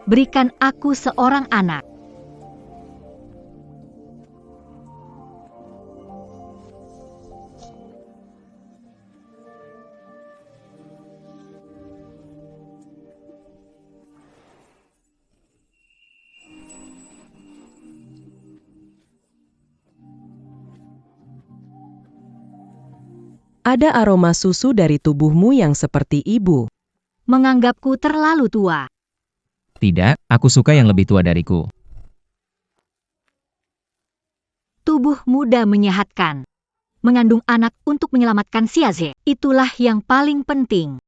Berikan aku seorang anak. Ada aroma susu dari tubuhmu yang seperti ibu. Menganggapku terlalu tua. Tidak, aku suka yang lebih tua dariku. Tubuh muda menyehatkan. Mengandung anak untuk menyelamatkan Xiaze. Itulah yang paling penting.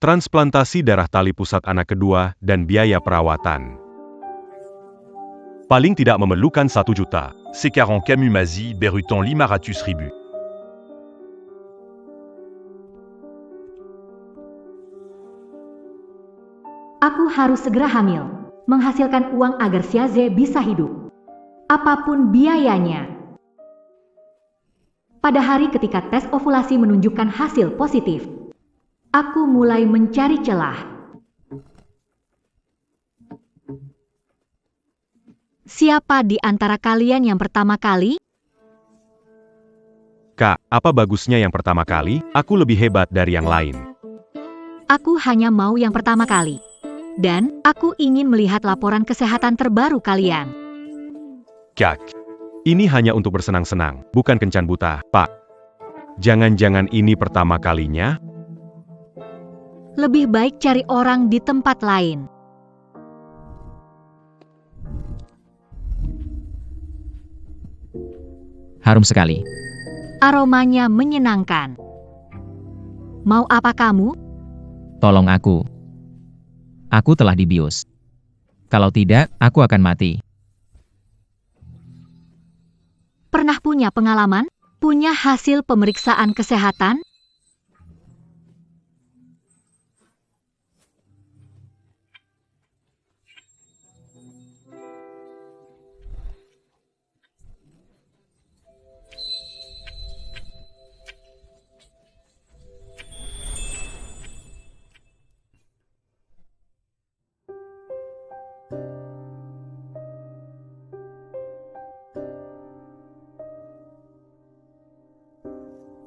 Transplantasi darah tali pusat anak kedua dan biaya perawatan. Paling tidak memerlukan 1 juta. C40 Camus-Mazie, Beruton Limaratus Ribu. Aku harus segera hamil. Menghasilkan uang agar Xiaze bisa hidup. Apapun biayanya. Pada hari ketika tes ovulasi menunjukkan hasil positif, aku mulai mencari celah. Siapa di antara kalian yang pertama kali? Kak, apa bagusnya yang pertama kali? Aku lebih hebat dari yang lain. Aku hanya mau yang pertama kali. Dan aku ingin melihat laporan kesehatan terbaru kalian. Kak, ini hanya untuk bersenang-senang, bukan kencan buta, Pak. Jangan-jangan ini pertama kalinya? Lebih baik cari orang di tempat lain. Harum sekali. Aromanya menyenangkan. Mau apa kamu? Tolong aku. Aku telah dibius. Kalau tidak, aku akan mati. Pernah punya pengalaman? Punya hasil pemeriksaan kesehatan?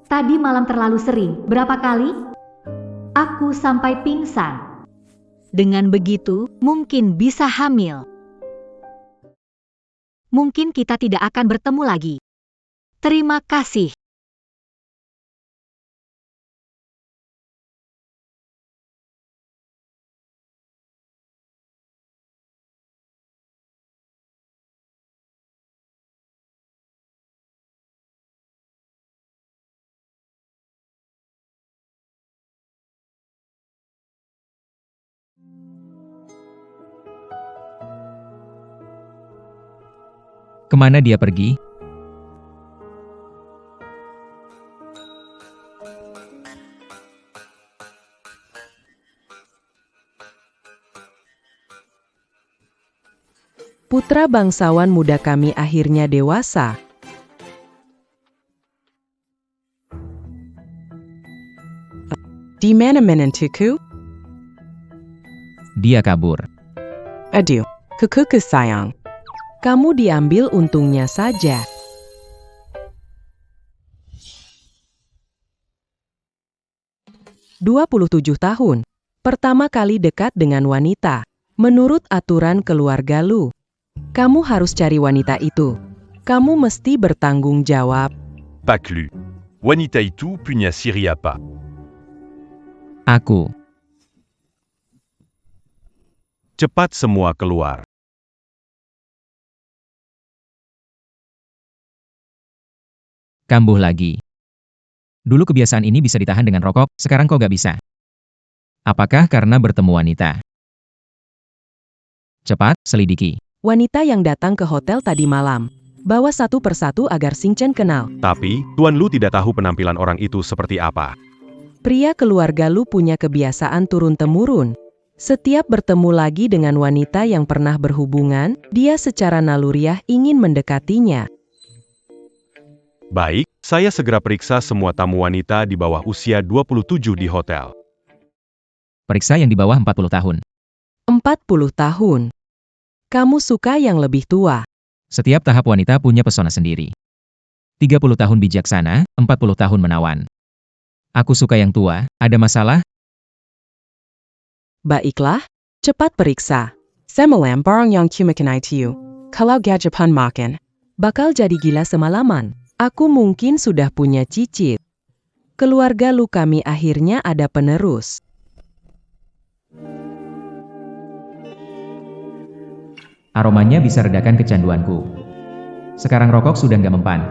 Tadi malam terlalu sering. Berapa kali? Aku sampai pingsan. Dengan begitu, mungkin bisa hamil. Mungkin kita tidak akan bertemu lagi. Terima kasih. Kemana dia pergi? Putra bangsawan muda kami akhirnya dewasa. Di mana menantuku? Dia kabur. Aduh, kuku sayang. Kamu diambil untungnya saja. "27 tahun. Pertama kali dekat dengan wanita. Menurut aturan keluarga lu, kamu harus cari wanita itu. Kamu mesti bertanggung jawab." Paclu. Wanita itu punya siri apa? Aku. Cepat semua keluar. Kambuh lagi. Dulu kebiasaan ini bisa ditahan dengan rokok, sekarang kok gak bisa. Apakah karena bertemu wanita? Cepat, selidiki. Wanita yang datang ke hotel tadi malam. Bawa satu persatu agar Xing Chen kenal. Tapi, Tuan Lu tidak tahu penampilan orang itu seperti apa. Pria keluarga Lu punya kebiasaan turun-temurun. Setiap bertemu lagi dengan wanita yang pernah berhubungan, dia secara naluriah ingin mendekatinya. Baik, saya segera periksa semua tamu wanita di bawah usia 27 di hotel. Periksa yang di bawah 40 tahun. 40 tahun. Kamu suka yang lebih tua. Setiap tahap wanita punya pesona sendiri. 30 tahun bijaksana, 40 tahun menawan. Aku suka yang tua, ada masalah? Baiklah, cepat periksa. Saya melempar yang kumakan itu. Kalau gajapan makan, bakal jadi gila semalaman. Aku mungkin sudah punya cicit. Keluarga lu kami akhirnya ada penerus. Aromanya bisa redakan kecanduanku. Sekarang rokok sudah nggak mempan.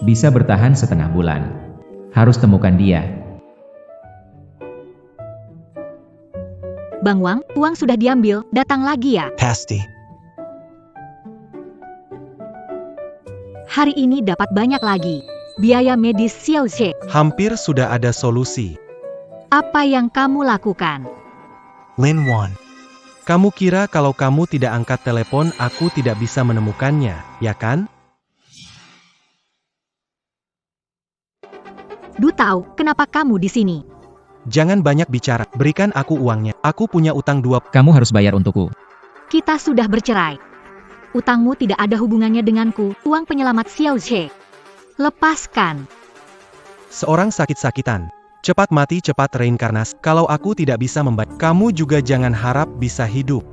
Bisa bertahan setengah bulan. Harus temukan dia. Bang Wang, uang sudah diambil, datang lagi ya. Pasti. Hari ini dapat banyak lagi. Biaya medis Xiao Zhe. Hampir sudah ada solusi. Apa yang kamu lakukan? Lin Wan. Kamu kira kalau kamu tidak angkat telepon aku tidak bisa menemukannya, ya kan? Du tahu, kenapa kamu di sini? Jangan banyak bicara, berikan aku uangnya. Aku punya utang 2. Kamu harus bayar untukku. Kita sudah bercerai. Utangmu tidak ada hubungannya denganku, uang penyelamat Xiao Zhe. Lepaskan. Seorang sakit-sakitan. Cepat mati, cepat reinkarnasi. Kalau aku tidak bisa membayar, kamu juga jangan harap bisa hidup.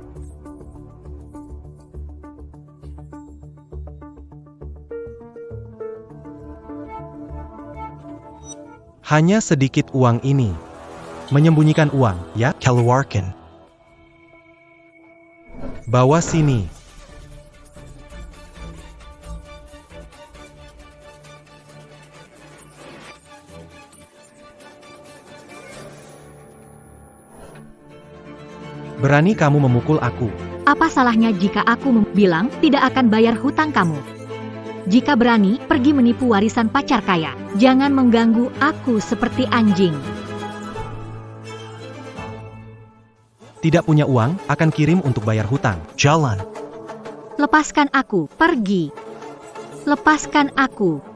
Hanya sedikit uang ini. Menyembunyikan uang, ya? Keluarkan. Bawa sini. Berani kamu memukul aku. Apa salahnya jika aku bilang tidak akan bayar hutang kamu? Jika berani, pergi menipu warisan pacar kaya. Jangan mengganggu aku seperti anjing. Tidak punya uang, akan kirim untuk bayar hutang. Jalan. Lepaskan aku, pergi. Lepaskan aku.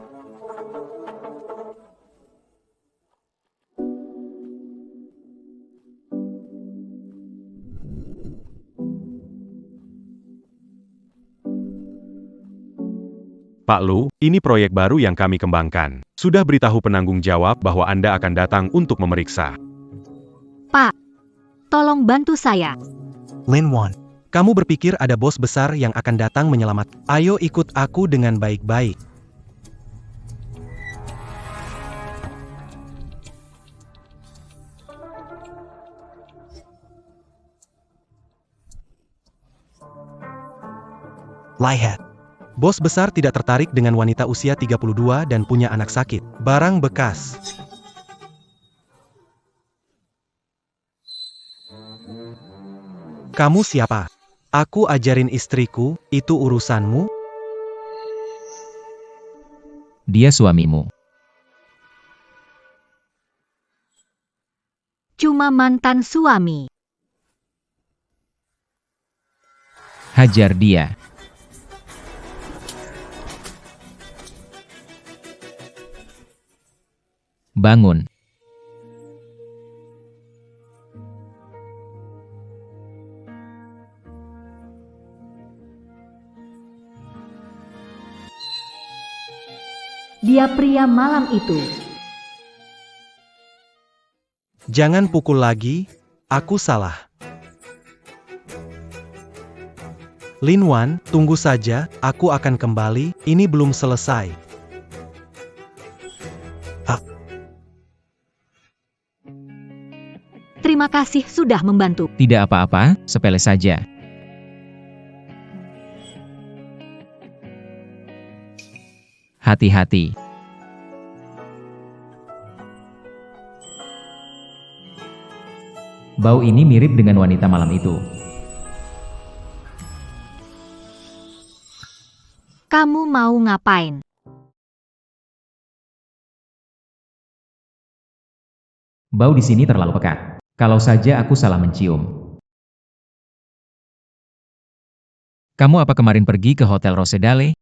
Pak Lu, ini proyek baru yang kami kembangkan. Sudah beritahu penanggung jawab bahwa Anda akan datang untuk memeriksa. Pak, tolong bantu saya. Lin Wan. Kamu berpikir ada bos besar yang akan datang menyelamat. Ayo ikut aku dengan baik-baik. Lihat. Bos besar tidak tertarik dengan wanita usia 32 dan punya anak sakit. Barang bekas. Kamu siapa? Aku ajarin istriku, itu urusanmu? Dia suamimu. Cuma mantan suami. Hajar dia. Bangun. Dia pria malam itu. Jangan pukul lagi, aku salah. Lin Wan, tunggu saja, aku akan kembali, ini belum selesai. Terima kasih sudah membantu. Tidak apa-apa, sepele saja. Hati-hati. Bau ini mirip dengan wanita malam itu. Kamu mau ngapain? Bau di sini terlalu pekat. Kalau saja aku salah mencium. Kamu apa kemarin pergi ke Hotel Rosedale?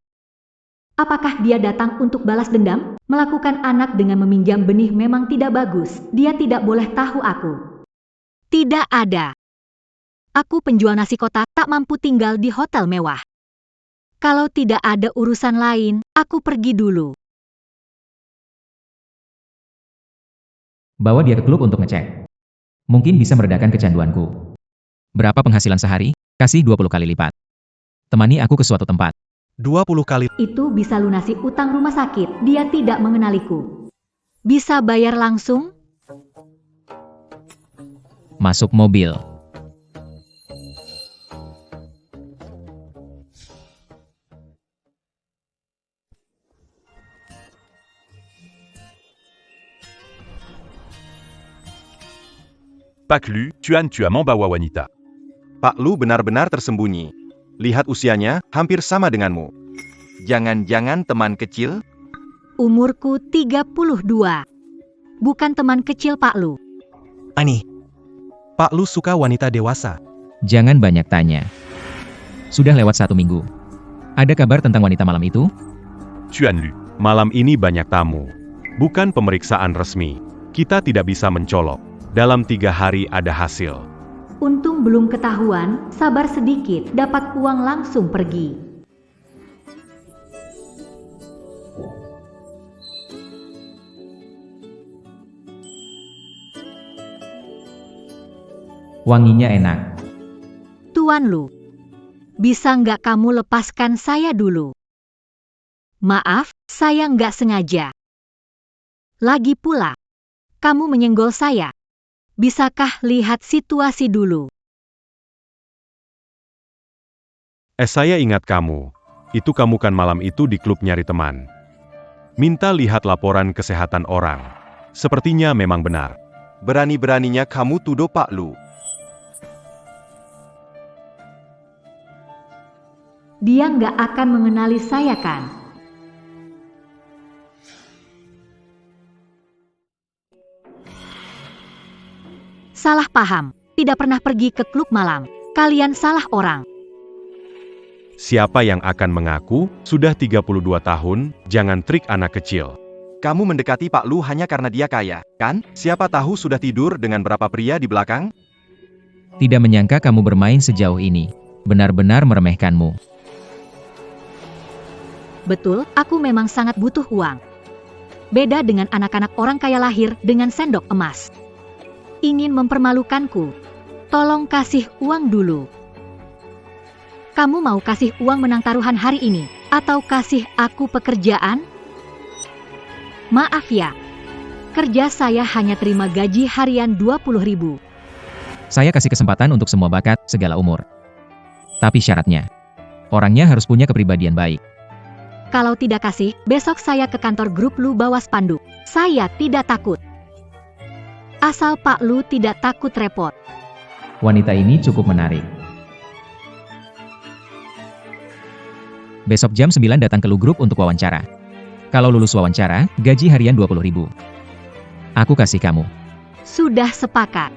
Apakah dia datang untuk balas dendam? Melakukan anak dengan meminjam benih memang tidak bagus. Dia tidak boleh tahu aku. Tidak ada. Aku penjual nasi kotak, tak mampu tinggal di hotel mewah. Kalau tidak ada urusan lain, aku pergi dulu. Bawa dia ke klub untuk ngecek. Mungkin bisa meredakan kecanduanku. Berapa penghasilan sehari? Kasih 20 kali lipat. Temani aku ke suatu tempat. 20 kali. Itu bisa lunasi utang rumah sakit. Dia tidak mengenaliku. Bisa bayar langsung? Masuk mobil. Pak Lu, tu as membawa wanita. Pak Lu benar-benar tersembunyi. Lihat usianya, hampir sama denganmu. Jangan-jangan teman kecil? Umurku 32. Bukan teman kecil Pak Lu. Ani. Pak Lu suka wanita dewasa. Jangan banyak tanya. Sudah lewat 1 minggu. Ada kabar tentang wanita malam itu? Tuan Lu, malam ini banyak tamu. Bukan pemeriksaan resmi. Kita tidak bisa mencolok. Dalam 3 hari ada hasil. Untung belum ketahuan, sabar sedikit, dapat uang langsung pergi. Wanginya enak. Tuan Lu, bisa nggak kamu lepaskan saya dulu? Maaf, saya nggak sengaja. Lagi pula, kamu menyenggol saya. Bisakah lihat situasi dulu? Saya ingat kamu. Itu kamu kan malam itu di klub nyari teman. Minta lihat laporan kesehatan orang. Sepertinya memang benar. Berani-beraninya kamu tuduh Pak Lu. Dia nggak akan mengenali saya kan? Salah paham, tidak pernah pergi ke klub malam. Kalian salah orang. Siapa yang akan mengaku, sudah 32 tahun, jangan trik anak kecil. Kamu mendekati Pak Lu hanya karena dia kaya, kan? Siapa tahu sudah tidur dengan berapa pria di belakang? Tidak menyangka kamu bermain sejauh ini. Benar-benar meremehkanmu. Betul, aku memang sangat butuh uang. Beda dengan anak-anak orang kaya lahir dengan sendok emas. Ingin mempermalukanku. Tolong kasih uang dulu. Kamu mau kasih uang menang taruhan hari ini? Atau kasih aku pekerjaan? Maaf ya. Kerja saya hanya terima gaji harian 20.000. Saya kasih kesempatan untuk semua bakat, segala umur. Tapi syaratnya, orangnya harus punya kepribadian baik. Kalau tidak kasih, besok saya ke kantor grup Lu bawa spanduk. Saya tidak takut. Asal Pak Lu tidak takut repot. Wanita ini cukup menarik. Besok jam 9 datang ke Lu Group untuk wawancara. Kalau lulus wawancara, gaji harian 20.000. Aku kasih kamu. Sudah sepakat.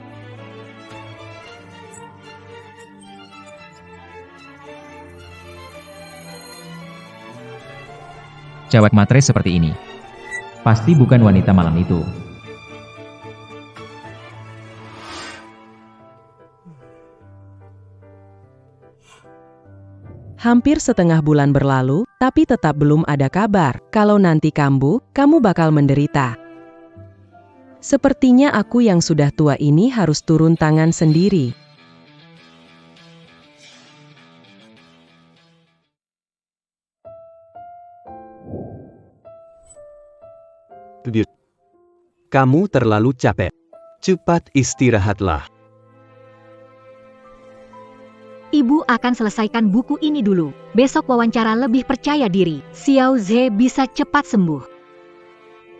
Cewek matre seperti ini. Pasti bukan wanita malam itu. Hampir setengah bulan berlalu, tapi tetap belum ada kabar. Kalau nanti kambuh, kamu bakal menderita. Sepertinya aku yang sudah tua ini harus turun tangan sendiri. Kamu terlalu capek. Cepat istirahatlah. Ibu akan selesaikan buku ini dulu. Besok wawancara lebih percaya diri. Xiao Ze bisa cepat sembuh.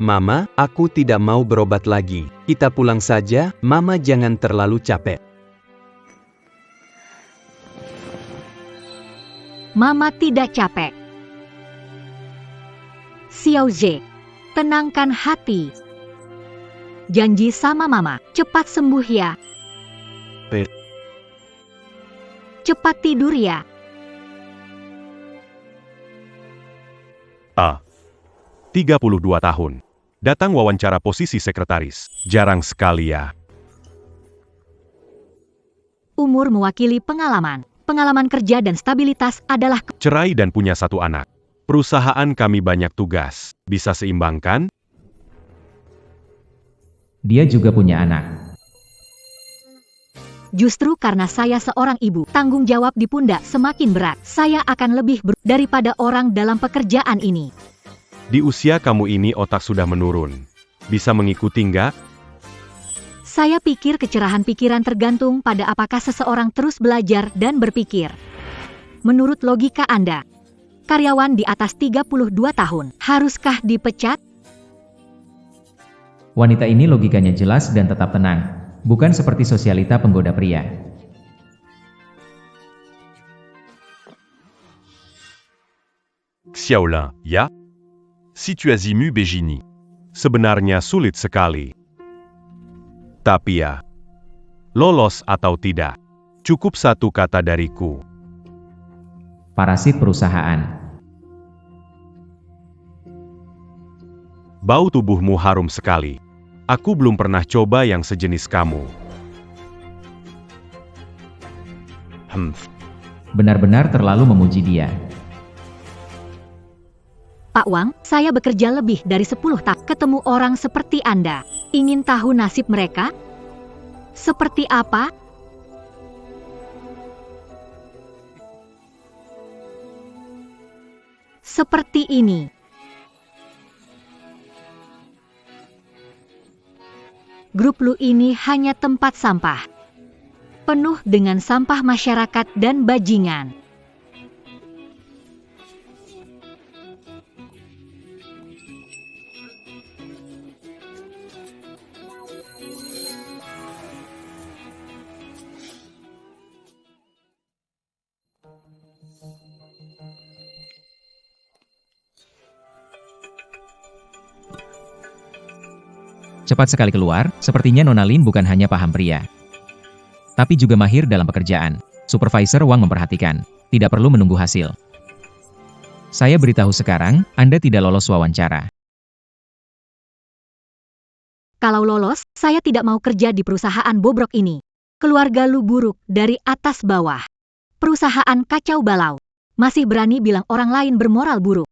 Mama, aku tidak mau berobat lagi. Kita pulang saja, Mama jangan terlalu capek. Mama tidak capek. Xiao Ze, tenangkan hati. Janji sama Mama, cepat sembuh ya. Cepat tidur ya. 32 tahun. Datang wawancara posisi sekretaris. Jarang sekali ya. Umur mewakili pengalaman. Pengalaman kerja dan stabilitas adalah Cerai dan punya 1 anak. Perusahaan kami banyak tugas. Bisa seimbangkan? Dia juga punya anak. Justru karena saya seorang ibu, tanggung jawab di pundak semakin berat. Saya akan lebih daripada orang dalam pekerjaan ini. Di usia kamu ini otak sudah menurun. Bisa mengikuti nggak? Saya pikir kecerahan pikiran tergantung pada apakah seseorang terus belajar dan berpikir. Menurut logika Anda, karyawan di atas 32 tahun, haruskah dipecat? Wanita ini logikanya jelas dan tetap tenang, bukan seperti sosialita penggoda pria. Xiaolin, ya? Situazimu begini. Sebenarnya sulit sekali. Tapi ya, lolos atau tidak, cukup 1 kata dariku. Parasit perusahaan. Bau tubuhmu harum sekali. Aku belum pernah coba yang sejenis kamu. Benar-benar terlalu memuji dia. Pak Wang, saya bekerja lebih dari 10 tahun. Ketemu orang seperti Anda. Ingin tahu nasib mereka? Seperti apa? Seperti ini. Grup Lu ini hanya tempat sampah. Penuh dengan sampah masyarakat dan bajingan. Cepat sekali keluar, sepertinya Nona Lin bukan hanya paham pria, tapi juga mahir dalam pekerjaan. Supervisor Wang memperhatikan, tidak perlu menunggu hasil. Saya beritahu sekarang, Anda tidak lolos wawancara. Kalau lolos, saya tidak mau kerja di perusahaan bobrok ini. Keluarga Lu buruk dari atas bawah. Perusahaan kacau balau. Masih berani bilang orang lain bermoral buruk.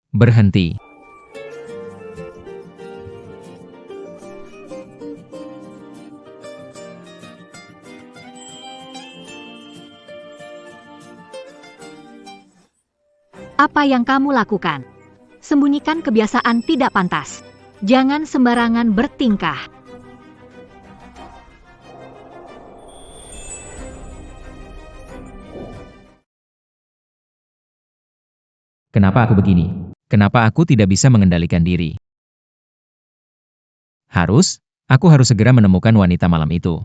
Berhenti. Apa yang kamu lakukan? Sembunyikan kebiasaan tidak pantas. Jangan sembarangan bertingkah. Kenapa aku begini? Kenapa aku tidak bisa mengendalikan diri? Aku harus segera menemukan wanita malam itu.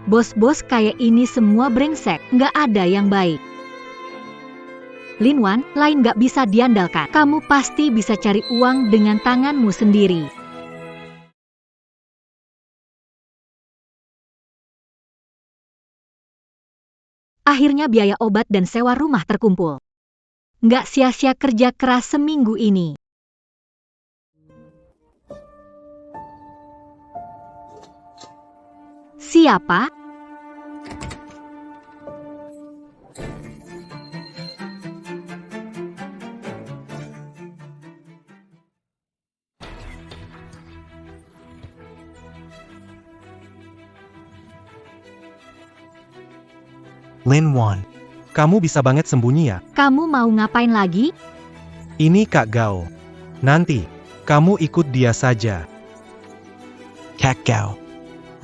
Bos-bos kayak ini semua brengsek, nggak ada yang baik. Lin Wan, lain nggak bisa diandalkan. Kamu pasti bisa cari uang dengan tanganmu sendiri. Akhirnya biaya obat dan sewa rumah terkumpul. Nggak sia-sia kerja keras seminggu ini. Siapa? Lin Wan, kamu bisa banget sembunyi ya? Kamu mau ngapain lagi? Ini Kak Gao. Nanti, kamu ikut dia saja. Kak Gao.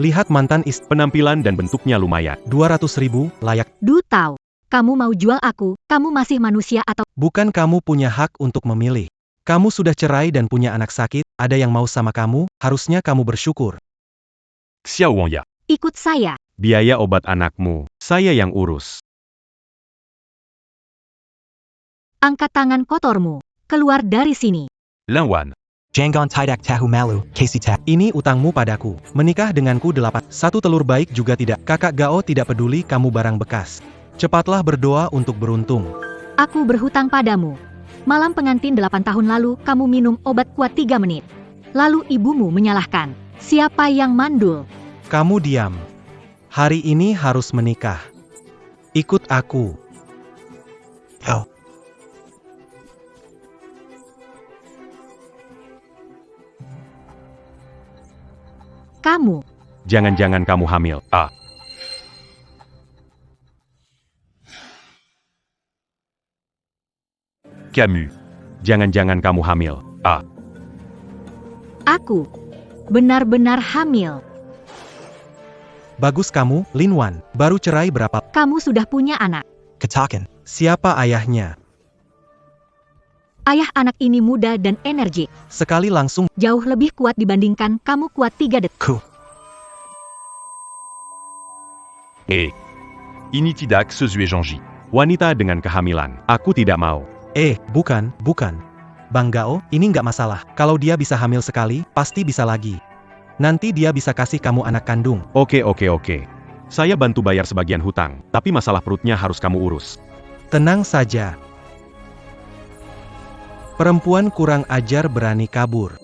Lihat mantan istri. Penampilan dan bentuknya lumayan. 200.000, layak. Du tahu. Kamu mau jual aku, kamu masih manusia atau... Bukan kamu punya hak untuk memilih. Kamu sudah cerai dan punya anak sakit, ada yang mau sama kamu, harusnya kamu bersyukur. Xiao Wang, ya? Ikut saya. Biaya obat anakmu, saya yang urus. Angkat tangan kotormu. Keluar dari sini. Lin Wan. Jangan tidak tahu malu, Casey tak. Ini utangmu padaku. Menikah denganku 8. 1 telur baik juga tidak. Kakak Gao tidak peduli kamu barang bekas. Cepatlah berdoa untuk beruntung. Aku berhutang padamu. Malam pengantin 8 tahun lalu, kamu minum obat kuat 3 menit. Lalu ibumu menyalahkan. Siapa yang mandul? Kamu diam. Hari ini harus menikah. Ikut aku. Oh. Kamu. Jangan-jangan kamu hamil. Camus. Jangan-jangan kamu hamil. Aku. Benar-benar hamil. Bagus kamu, Linwan. Baru cerai berapa? Kamu sudah punya anak. Katakan. Siapa ayahnya? Ayah anak ini muda dan energik. Sekali langsung. Jauh lebih kuat dibandingkan kamu kuat 3 detik. Ku. Ini tidak sesuai janji. Wanita dengan kehamilan. Aku tidak mau. Bukan. Bang Gao, ini nggak masalah. Kalau dia bisa hamil sekali, pasti bisa lagi. Nanti dia bisa kasih kamu anak kandung. Oke. Saya bantu bayar sebagian hutang, tapi masalah perutnya harus kamu urus. Tenang saja. Perempuan kurang ajar berani kabur.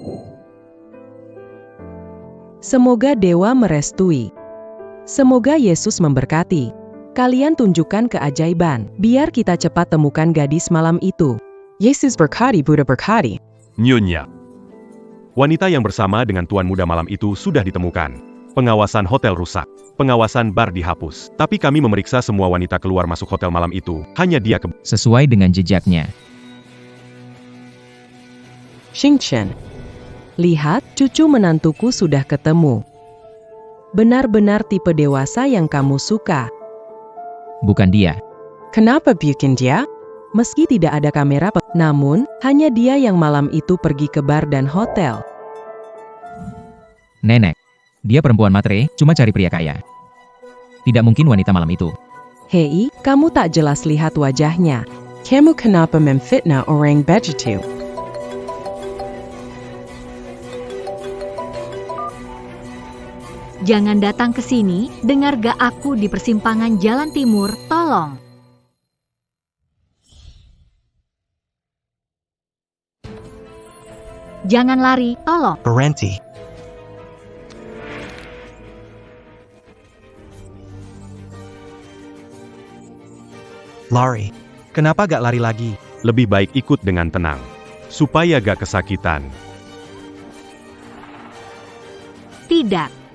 Semoga dewa merestui. Semoga Yesus memberkati. Kalian tunjukkan keajaiban. Biar kita cepat temukan gadis malam itu. Yesus berkati, Buddha berkati. Nyonya. Wanita yang bersama dengan tuan muda malam itu sudah ditemukan. Pengawasan hotel rusak. Pengawasan bar dihapus. Tapi kami memeriksa semua wanita keluar masuk hotel malam itu. Hanya dia Sesuai dengan jejaknya. Xingchen. Lihat, cucu menantuku sudah ketemu. Benar-benar tipe dewasa yang kamu suka. Bukan dia. Kenapa bikin dia? Meski tidak ada kamera, namun hanya dia yang malam itu pergi ke bar dan hotel. Nenek. Dia perempuan matre, cuma cari pria kaya. Tidak mungkin wanita malam itu. Hei, kamu tak jelas lihat wajahnya. Kamu kenapa memfitnah orang begitu? Jangan datang ke sini, dengar gak aku di persimpangan Jalan Timur, tolong. Jangan lari, tolong. Berhenti. Lari. Kenapa gak lari lagi? lebih baik ikut dengan tenang. Supaya gak kesakitan. Tidak.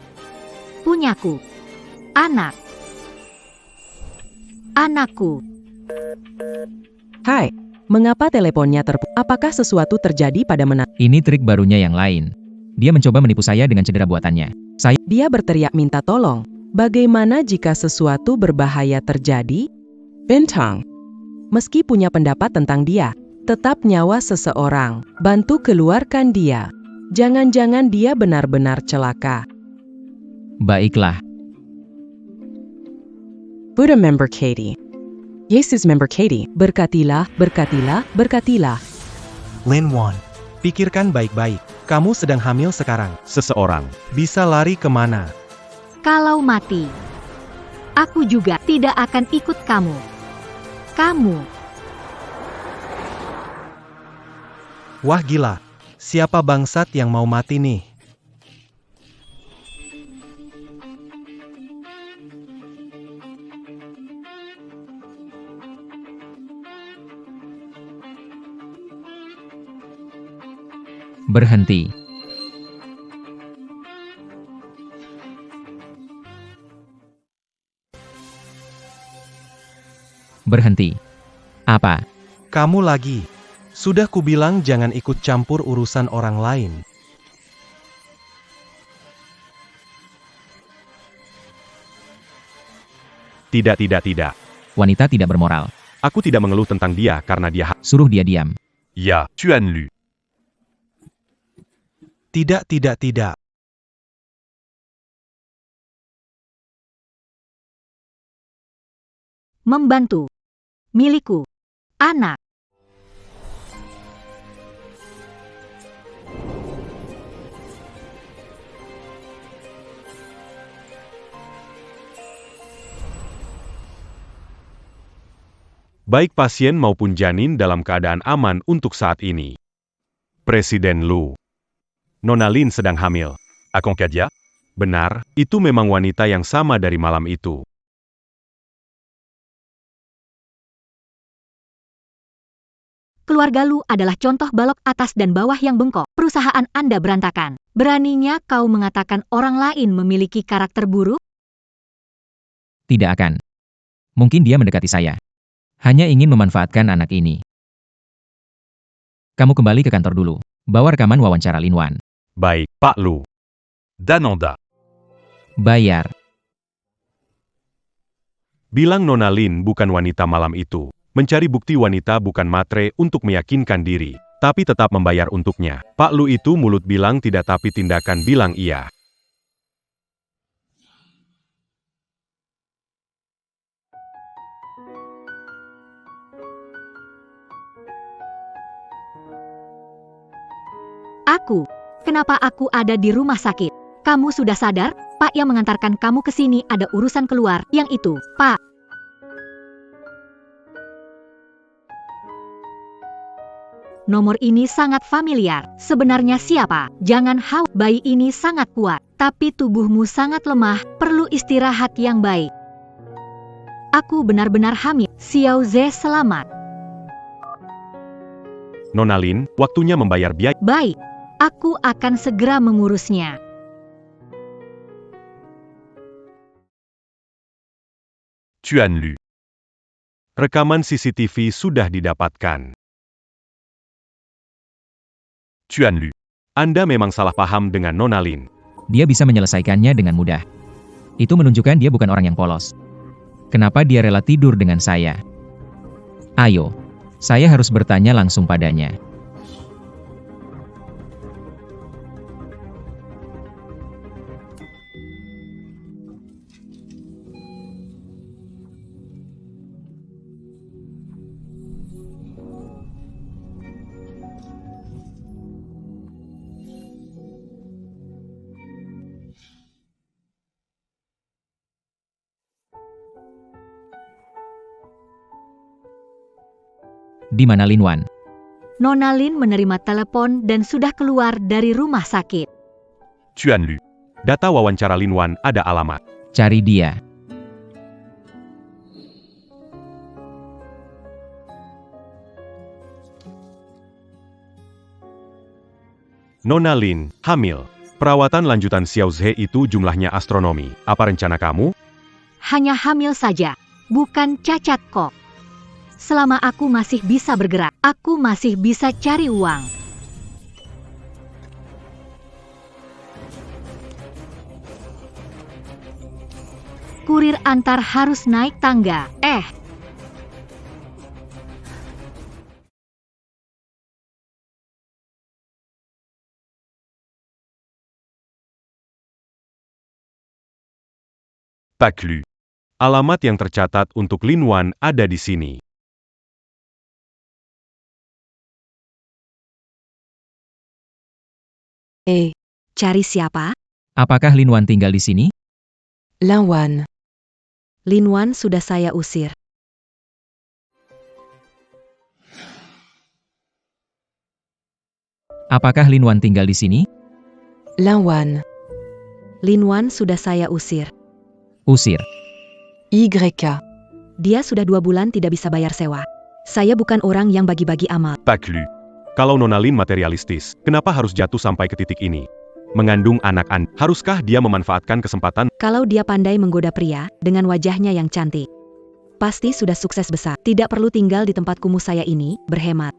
Punyaku. Anak. Anakku. Hai, mengapa teleponnya Apakah sesuatu terjadi pada Ini trik barunya yang lain. Dia mencoba menipu saya dengan cedera buatannya. Dia berteriak minta tolong. Bagaimana jika sesuatu berbahaya terjadi? Bintang. Meski punya pendapat tentang dia, tetap nyawa seseorang. Bantu keluarkan dia. Jangan-jangan dia benar-benar celaka. Baiklah. Buddha member Katie. Yesus member Katie. Berkatilah, berkatilah, berkatilah. Lin Wan. Pikirkan baik-baik. Kamu sedang hamil sekarang. Seseorang. Bisa lari kemana? Kalau mati, aku juga tidak akan ikut kamu. Kamu. Wah gila. Siapa bangsat yang mau mati nih? Berhenti. Berhenti. Apa? Kamu lagi. Sudah kubilang jangan ikut campur urusan orang lain. Tidak. Wanita tidak bermoral. Aku tidak mengeluh tentang dia karena dia Suruh dia diam. Ya, tu as lu. Tidak. Membantu. Milikku. Anak. Baik pasien maupun janin dalam keadaan aman untuk saat ini. Presiden Lu. Nona Lin sedang hamil. Akonkadia? Benar, itu memang wanita yang sama dari malam itu. Keluarga Lu adalah contoh balok atas dan bawah yang bengkok. Perusahaan Anda berantakan. Beraninya kau mengatakan orang lain memiliki karakter buruk? Tidak akan. Mungkin dia mendekati saya. Hanya ingin memanfaatkan anak ini. Kamu kembali ke kantor dulu. Bawa rekaman wawancara Lin Wan. Baik, Pak Lu. Dananda. Bayar. Bilang Nona Lin bukan wanita malam itu. Mencari bukti wanita bukan matre untuk meyakinkan diri, tapi tetap membayar untuknya. Pak Lu itu mulut bilang tidak tapi tindakan bilang iya. Kenapa aku ada di rumah sakit? Kamu sudah sadar? Pak yang mengantarkan kamu ke sini ada urusan keluar, yang itu, Pak. Nomor ini sangat familiar. Sebenarnya siapa? Jangan khawatir, bayi ini sangat kuat. Tapi tubuhmu sangat lemah, perlu istirahat yang baik. Aku benar-benar hamil. Xiao Ze selamat. Nona Lin, waktunya membayar biaya. Baik, aku akan segera mengurusnya. Tuan Lu. Rekaman CCTV sudah didapatkan. Tuan Lu. Anda memang salah paham dengan Nona Lin. Dia bisa menyelesaikannya dengan mudah. Itu menunjukkan dia bukan orang yang polos. Kenapa dia rela tidur dengan saya? Ayo, saya harus bertanya langsung padanya. Di mana Lin Wan? Nona Lin menerima telepon dan sudah keluar dari rumah sakit. Tuan Lu. Data wawancara Lin Wan ada alamat. Cari dia. Nona Lin, hamil. Perawatan lanjutan Xiao Ze itu jumlahnya astronomi. Apa rencana kamu? Hanya hamil saja, bukan cacat kok. Selama aku masih bisa bergerak, aku masih bisa cari uang. Kurir antar harus naik tangga. Pak Lu. Alamat yang tercatat untuk Lin Wan ada di sini. Cari siapa? Apakah Lin Wan tinggal di sini? Lin Wan. Lin Wan sudah saya usir. Apakah Lin Wan tinggal di sini? Lin Wan. Lin Wan sudah saya usir. Usir. YK. Dia sudah 2 bulan tidak bisa bayar sewa. Saya bukan orang yang bagi-bagi amal. Pak Lu. Kalau Nona Lin materialistis, kenapa harus jatuh sampai ke titik ini? Mengandung anak Anda, haruskah dia memanfaatkan kesempatan? Kalau dia pandai menggoda pria, dengan wajahnya yang cantik, pasti sudah sukses besar. Tidak perlu tinggal di tempat kumuh saya ini, berhemat.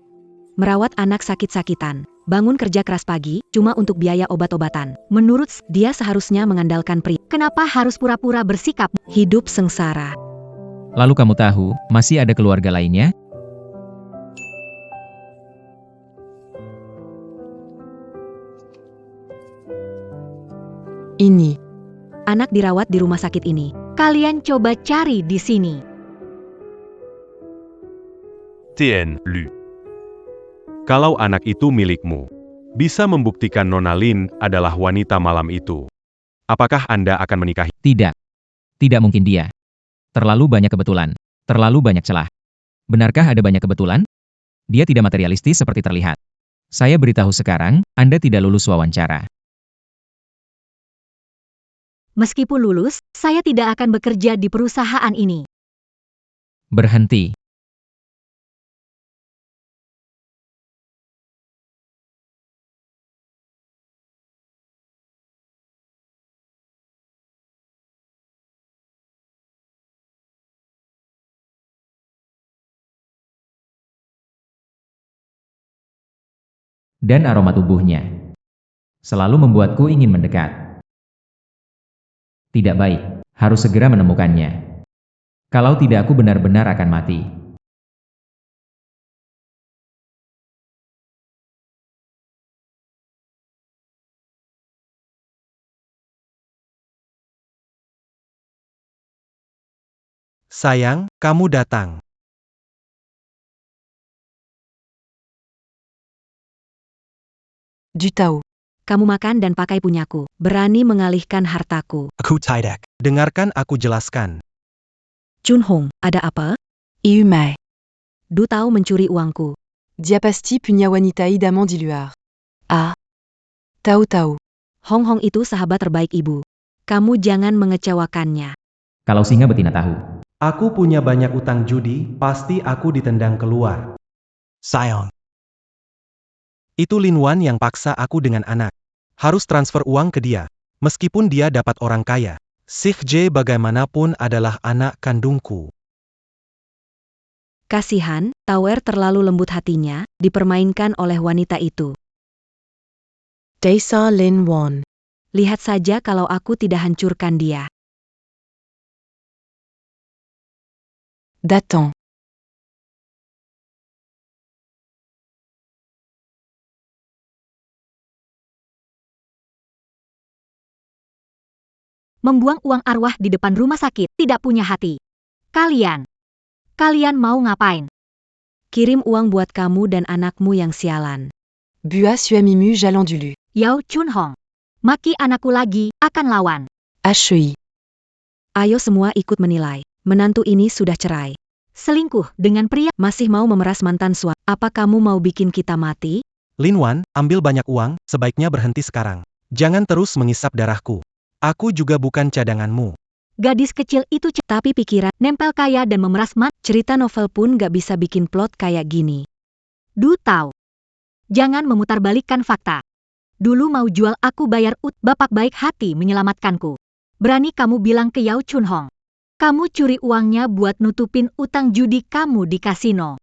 Merawat anak sakit-sakitan, bangun kerja keras pagi, cuma untuk biaya obat-obatan. Menurut dia seharusnya mengandalkan pria. Kenapa harus pura-pura bersikap? Hidup sengsara. Lalu kamu tahu, masih ada keluarga lainnya? Ini. Anak dirawat di rumah sakit ini. Kalian coba cari di sini. TN Lu. Kalau anak itu milikmu, bisa membuktikan Nona Lin adalah wanita malam itu. Apakah Anda akan menikahi? Tidak. Tidak mungkin dia. Terlalu banyak kebetulan. Terlalu banyak celah. Benarkah ada banyak kebetulan? Dia tidak materialistis seperti terlihat. Saya beritahu sekarang, Anda tidak lulus wawancara. Meskipun lulus, saya tidak akan bekerja di perusahaan ini. Berhenti. Dan aroma tubuhnya selalu membuatku ingin mendekat. Tidak baik, harus segera menemukannya. Kalau tidak aku benar-benar akan mati. Sayang, kamu datang. Du Tao. Kamu makan dan pakai punyaku, berani mengalihkan hartaku. Aku tidak. Dengarkan aku jelaskan. Chun Hong, ada apa? Iumai. Du Tao mencuri uangku. Diapasti punya wanita idamment di luar. Ah. Tao Tao. Hong Hong itu sahabat terbaik ibu. Kamu jangan mengecewakannya. Kalau singa betina tahu. Aku punya banyak utang judi, pasti aku ditendang keluar. Sayang. Itu Lin Wan yang paksa aku dengan anak. Harus transfer uang ke dia. Meskipun dia dapat orang kaya. Sik Jae bagaimanapun adalah anak kandungku. Kasihan, Tower terlalu lembut hatinya, dipermainkan oleh wanita itu. Daisa Lin Wan. Lihat saja kalau aku tidak hancurkan dia. Datang. Membuang uang arwah di depan rumah sakit, tidak punya hati. Kalian mau ngapain? Kirim uang buat kamu dan anakmu yang sialan. Bua Suamimu Jalan Dulu. Yao Chun Hong. Maki anakku lagi, akan lawan. HEI. Ayo semua ikut menilai. Menantu ini sudah cerai. Selingkuh dengan pria, masih mau memeras mantan suami. Apa kamu mau bikin kita mati? Lin Wan, ambil banyak uang, sebaiknya berhenti sekarang. Jangan terus mengisap darahku. Aku juga bukan cadanganmu. Gadis kecil itu tapi pikiran, nempel kaya dan memeras mat. Cerita novel pun gak bisa bikin plot kayak gini. Du Tao. Jangan memutarbalikkan fakta. Dulu mau jual aku bayar bapak baik hati menyelamatkanku. Berani kamu bilang ke Yao Chun Hong. Kamu curi uangnya buat nutupin utang judi kamu di kasino.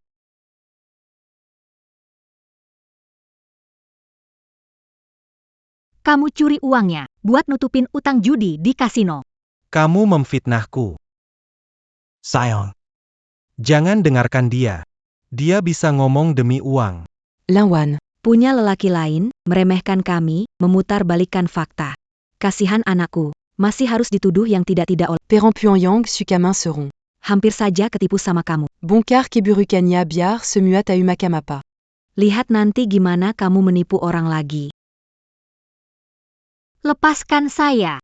Kamu curi uangnya buat nutupin utang judi di kasino. Kamu memfitnahku. Sayang. Jangan dengarkan dia. Dia bisa ngomong demi uang. Lin Wan. Punya lelaki lain, meremehkan kami, memutarbalikkan fakta. Kasihan anakku, masih harus dituduh yang tidak-tidak oleh. Perant Pyongyang Sukamin seront. Hampir saja ketipu sama kamu. Bonkar Keburukanya Biar Semuat Aumakamapa. Lihat nanti gimana kamu menipu orang lagi. Lepaskan saya.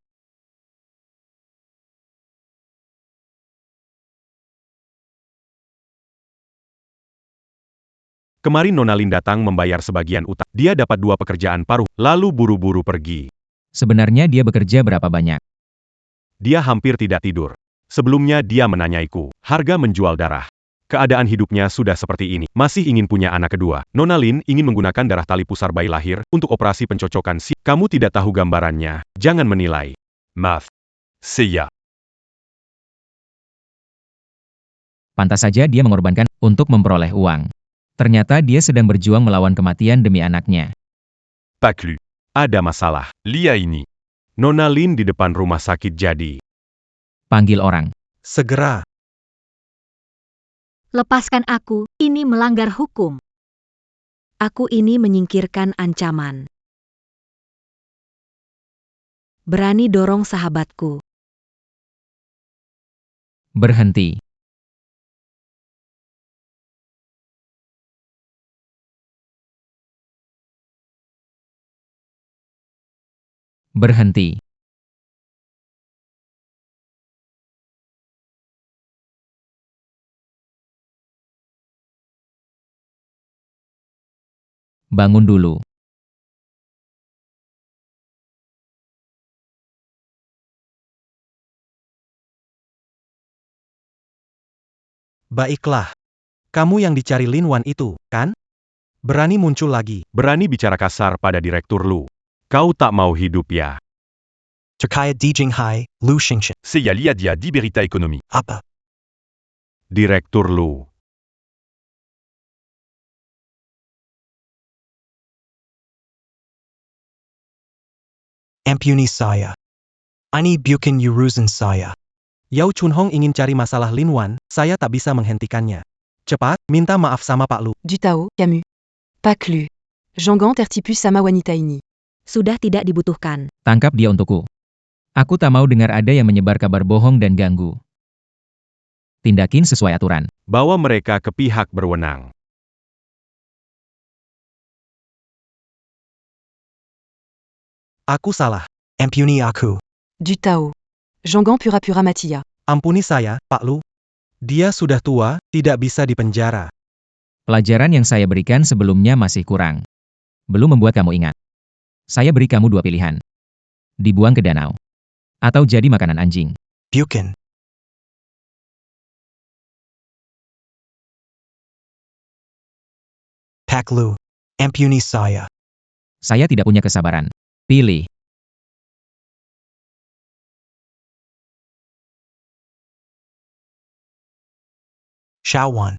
Kemarin Nona Lin datang membayar sebagian utang. Dia dapat 2 pekerjaan paruh, lalu buru-buru pergi. Sebenarnya dia bekerja berapa banyak? Dia hampir tidak tidur. Sebelumnya dia menanyaiku, harga menjual darah. Keadaan hidupnya sudah seperti ini, masih ingin punya anak kedua. Nona Lin ingin menggunakan darah tali pusar bayi lahir untuk operasi pencocokan si. Kamu tidak tahu gambarannya, jangan menilai. Math. Seiya. Pantas saja dia mengorbankan untuk memperoleh uang. Ternyata dia sedang berjuang melawan kematian demi anaknya. Paklu. Ada masalah. Lia ini. Nona Lin di depan rumah sakit jadi. Panggil orang. Segera. Lepaskan aku, ini melanggar hukum. Aku ini menyingkirkan ancaman. Berani dorong sahabatku. Berhenti. Berhenti. Bangun dulu. Baiklah. Kamu yang dicari Lin Wan itu, kan? Berani muncul lagi. Berani bicara kasar pada Direktur Lu. Kau tak mau hidup ya? Terkait di Jinghai, Lu Xingshan. Saya lihat dia di berita ekonomi. Apa? Direktur Lu. Ampuni saya. Ini bukan urusan saya. Yao Chunhong ingin cari masalah Lin Wan, saya tak bisa menghentikannya. Cepat, minta maaf sama Pak Lu. Du Tao, Camus. Pas Clu. Jangan tertipu sama wanita ini. Sudah tidak dibutuhkan. Tangkap dia untukku. Aku tak mau dengar ada yang menyebar kabar bohong dan ganggu. Tindakin sesuai aturan. Bawa mereka ke pihak berwenang. Aku salah. Ampuni aku. Du Tao. Jangan pura-pura Matia. Ampuni saya, Pak Lu. Dia sudah tua, tidak bisa dipenjara. Pelajaran yang saya berikan sebelumnya masih kurang. Belum membuat kamu ingat. Saya beri kamu dua pilihan. Dibuang ke danau. Atau jadi makanan anjing. Bukan. Pak Lu. Ampuni saya. Saya tidak punya kesabaran. Pilih. Shawan.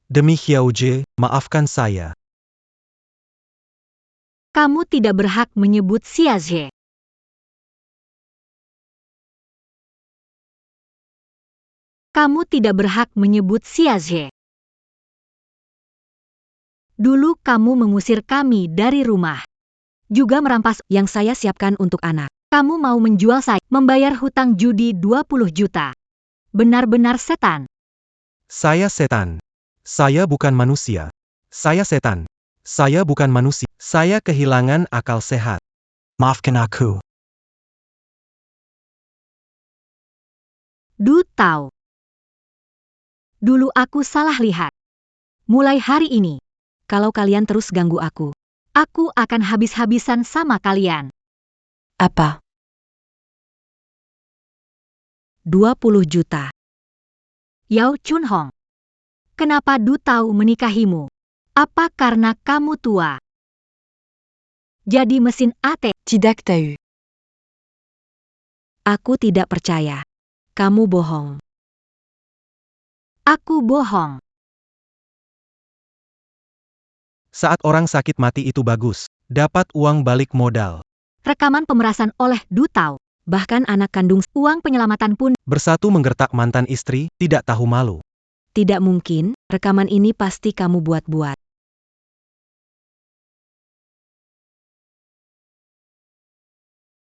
Demi Xiao Jie, maafkan saya. Kamu tidak berhak menyebut Xiaozhe. Kamu tidak berhak menyebut Xiaozhe. Dulu kamu mengusir kami dari rumah. Juga merampas yang saya siapkan untuk anak. Kamu mau menjual saya, membayar hutang judi 20 juta. Benar-benar setan. Saya setan. Saya bukan manusia. Saya setan. Saya bukan manusia. Saya kehilangan akal sehat. Maafkan aku. Du Tao. Dulu aku salah lihat. Mulai hari ini, kalau kalian terus ganggu aku akan habis-habisan sama kalian. Apa? 20 juta. Yao Chunhong. Kenapa Du Tao menikahimu? Apa karena kamu tua? Jadi mesin ATM. Tidak tahu. Aku tidak percaya. Kamu bohong. Aku bohong. Saat orang sakit mati itu bagus. Dapat uang balik modal. Rekaman pemerasan oleh Du Tao. Bahkan anak kandung uang penyelamatan pun. Bersatu menggertak mantan istri, tidak tahu malu. Tidak mungkin, rekaman ini pasti kamu buat-buat.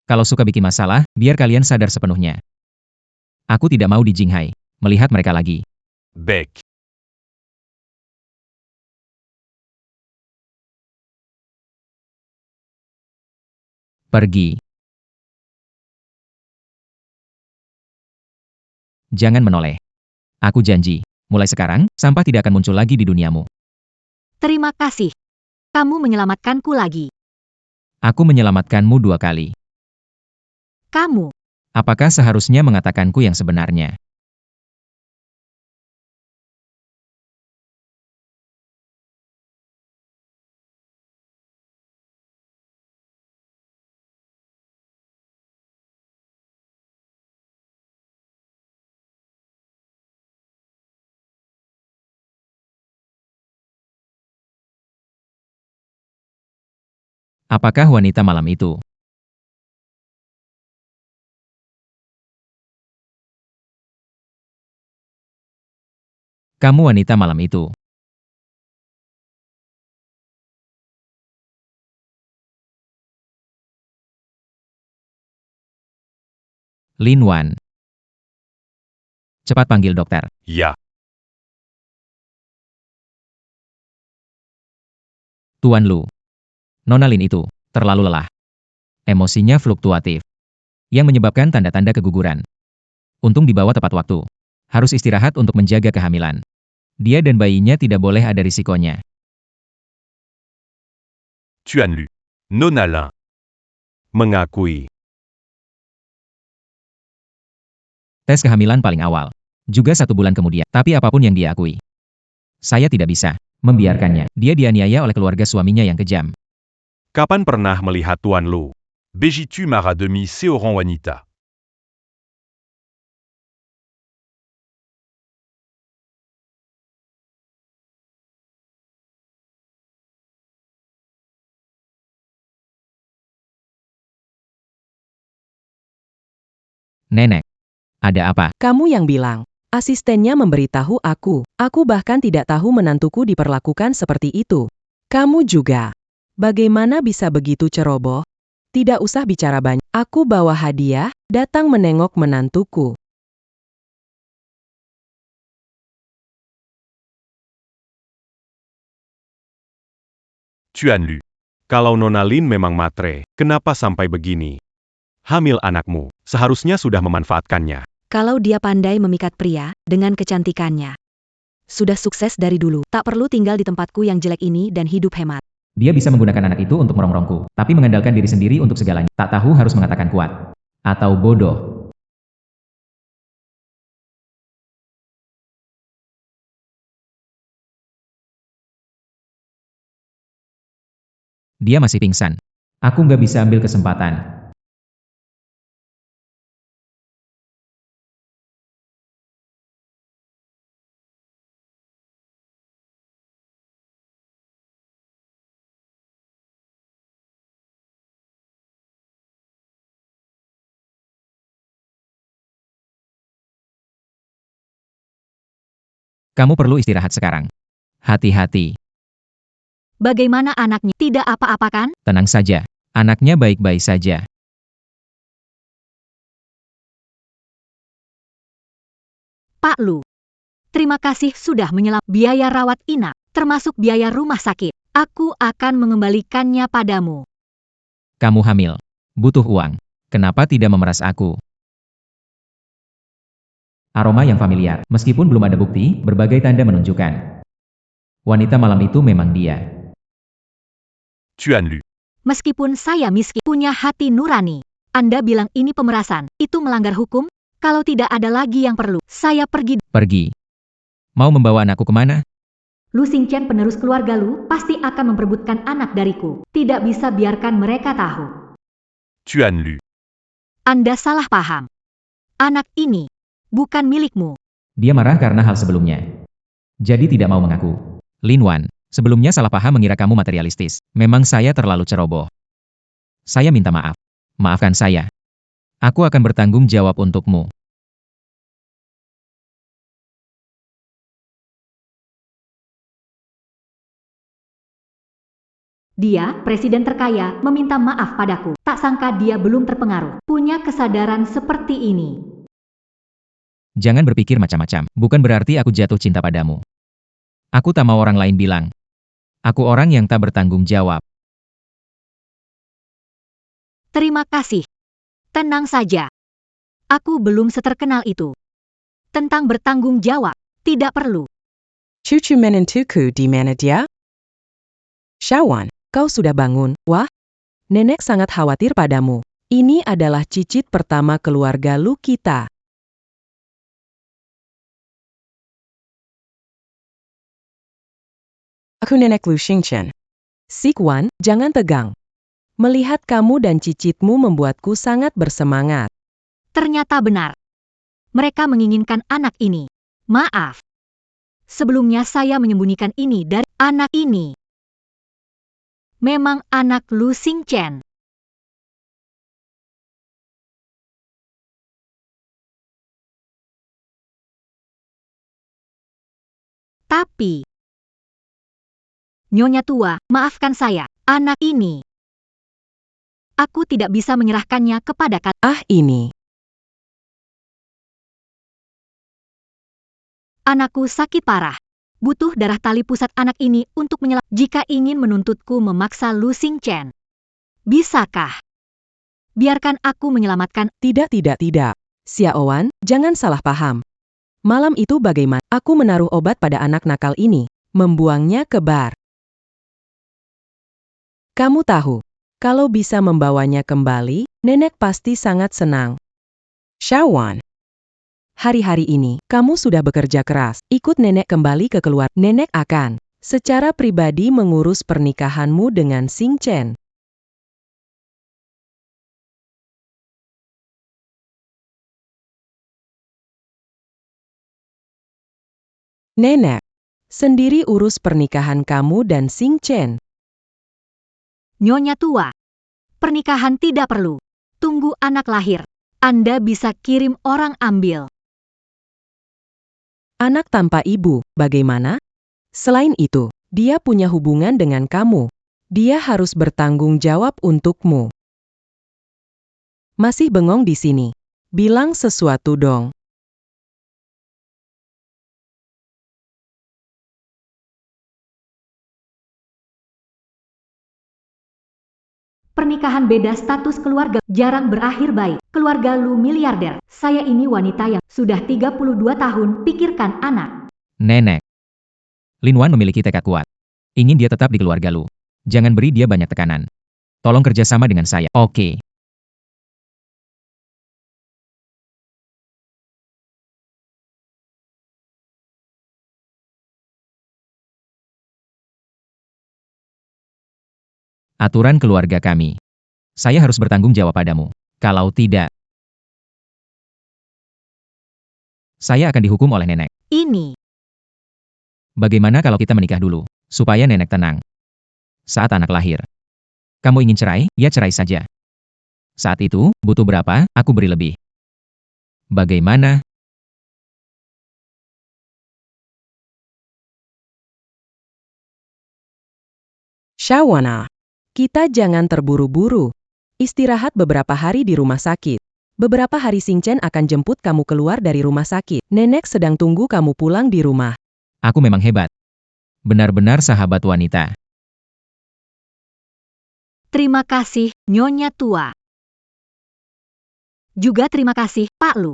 Kalau suka bikin masalah, biar kalian sadar sepenuhnya. Aku tidak mau di Jinghai, melihat mereka lagi. Baik. Pergi. Jangan menoleh. Aku janji, mulai sekarang, sampah tidak akan muncul lagi di duniamu. Terima kasih. Kamu menyelamatkanku lagi. Aku menyelamatkanmu 2 kali. Kamu. Apakah seharusnya mengatakanku yang sebenarnya? Apakah wanita malam itu? Kamu wanita malam itu. Lin Wan. Cepat panggil dokter. Ya. Tuan Lu. Nona Lin itu terlalu lelah. Emosinya fluktuatif. Yang menyebabkan tanda-tanda keguguran. Untung dibawa tepat waktu. Harus istirahat untuk menjaga kehamilan. Dia dan bayinya tidak boleh ada risikonya. Tu as lu. Nonalin. Mengakui. Tes kehamilan paling awal. Juga 1 bulan kemudian. Tapi apapun yang dia akui. Saya tidak bisa membiarkannya. Dia dianiaya oleh keluarga suaminya yang kejam. Kapan pernah melihat Tuan Lu? Begitu marah demi seorang wanita. Nenek. Ada apa? Kamu yang bilang. Asistennya memberitahu aku. Aku bahkan tidak tahu menantuku diperlakukan seperti itu. Kamu juga. Bagaimana bisa begitu ceroboh? Tidak usah bicara banyak. Aku bawa hadiah, datang menengok menantuku. Tu as lu. Kalau Nona Lin memang matre, kenapa sampai begini? Hamil anakmu, seharusnya sudah memanfaatkannya. Kalau dia pandai memikat pria, dengan kecantikannya. Sudah sukses dari dulu, tak perlu tinggal di tempatku yang jelek ini dan hidup hemat. Dia bisa menggunakan anak itu untuk merongrongku. Tapi mengandalkan diri sendiri untuk segalanya. Tak tahu harus mengatakan kuat. Atau bodoh. Dia masih pingsan. Aku nggak bisa ambil kesempatan. Kamu perlu istirahat sekarang. Hati-hati. Bagaimana anaknya? Tidak apa-apa kan? Tenang saja. Anaknya baik-baik saja. Pak Lu. Terima kasih sudah menyelap biaya rawat inap, termasuk biaya rumah sakit. Aku akan mengembalikannya padamu. Kamu hamil. Butuh uang. Kenapa tidak memeras aku? Aroma yang familiar. Meskipun belum ada bukti, berbagai tanda menunjukkan. Wanita malam itu memang dia. Tu as lu. Meskipun saya miskin, punya hati nurani. Anda bilang ini pemerasan, itu melanggar hukum? Kalau tidak ada lagi yang perlu, saya pergi. Pergi. Mau membawa anakku kemana? Lu Xingqian penerus keluarga Lu, pasti akan memperebutkan anak dariku. Tidak bisa biarkan mereka tahu. Tu as lu. Anda salah paham. Anak ini bukan milikmu. Dia marah karena hal sebelumnya. Jadi tidak mau mengaku. Lin Wan, sebelumnya salah paham mengira kamu materialistis. Memang saya terlalu ceroboh. Saya minta maaf. Maafkan saya. Aku akan bertanggung jawab untukmu. Dia, presiden terkaya, meminta maaf padaku. Tak sangka dia belum terpengaruh. Punya kesadaran seperti ini. Jangan berpikir macam-macam. Bukan berarti aku jatuh cinta padamu. Aku tak mau orang lain bilang. Aku orang yang tak bertanggung jawab. Terima kasih. Tenang saja. Aku belum seterkenal itu. Tentang bertanggung jawab, tidak perlu. Cucu menentuku di mana dia? Shawan, kau sudah bangun, wah? Nenek sangat khawatir padamu. Ini adalah cicit pertama keluarga Lu kita. Aku nenek Lu Xingqian. Sikwan, jangan tegang. Melihat kamu dan cicitmu membuatku sangat bersemangat. Ternyata benar. Mereka menginginkan anak ini. Maaf. Sebelumnya saya menyembunyikan ini dari anak ini. Memang anak Lu Xingqian. Tapi, Nyonya tua, maafkan saya, anak ini. Aku tidak bisa menyerahkannya kepada Ini. Anakku sakit parah. Butuh darah tali pusat anak ini untuk menyelamatkan. Jika ingin menuntutku memaksa Lu Xingqian. Bisakah? Biarkan aku menyelamatkan. Tidak. Xiaowan, jangan salah paham. Malam itu bagaimana? Aku menaruh obat pada anak nakal ini, membuangnya ke bar. Kamu tahu, kalau bisa membawanya kembali, nenek pasti sangat senang. Shawan, hari-hari ini, kamu sudah bekerja keras. Ikut nenek kembali ke keluarga. Nenek akan secara pribadi mengurus pernikahanmu dengan Xing Chen. Nenek, sendiri urus pernikahan kamu dan Xing Chen. Nyonya tua, pernikahan tidak perlu. Tunggu anak lahir. Anda bisa kirim orang ambil. Anak tanpa ibu, bagaimana? Selain itu, dia punya hubungan dengan kamu. Dia harus bertanggung jawab untukmu. Masih bengong di sini. Bilang sesuatu dong. Pernikahan beda status keluarga jarang berakhir baik. Keluarga lu miliarder. Saya ini wanita yang sudah 32 tahun, pikirkan anak. Nenek. Lin Wan memiliki tekad kuat. Ingin dia tetap di keluarga lu. Jangan beri dia banyak tekanan. Tolong kerjasama dengan saya. Oke. Aturan keluarga kami. Saya harus bertanggung jawab padamu. Kalau tidak, saya akan dihukum oleh nenek. Ini. Bagaimana kalau kita menikah dulu, supaya nenek tenang? Saat anak lahir. Kamu ingin cerai? Ya cerai saja. Saat itu, butuh berapa, aku beri lebih. Bagaimana? Shawana, kita jangan terburu-buru. Istirahat beberapa hari di rumah sakit. Beberapa hari Xing Chen akan jemput kamu keluar dari rumah sakit. Nenek sedang tunggu kamu pulang di rumah. Aku memang hebat. Benar-benar sahabat wanita. Terima kasih, Nyonya tua. Juga terima kasih, Pak Lu.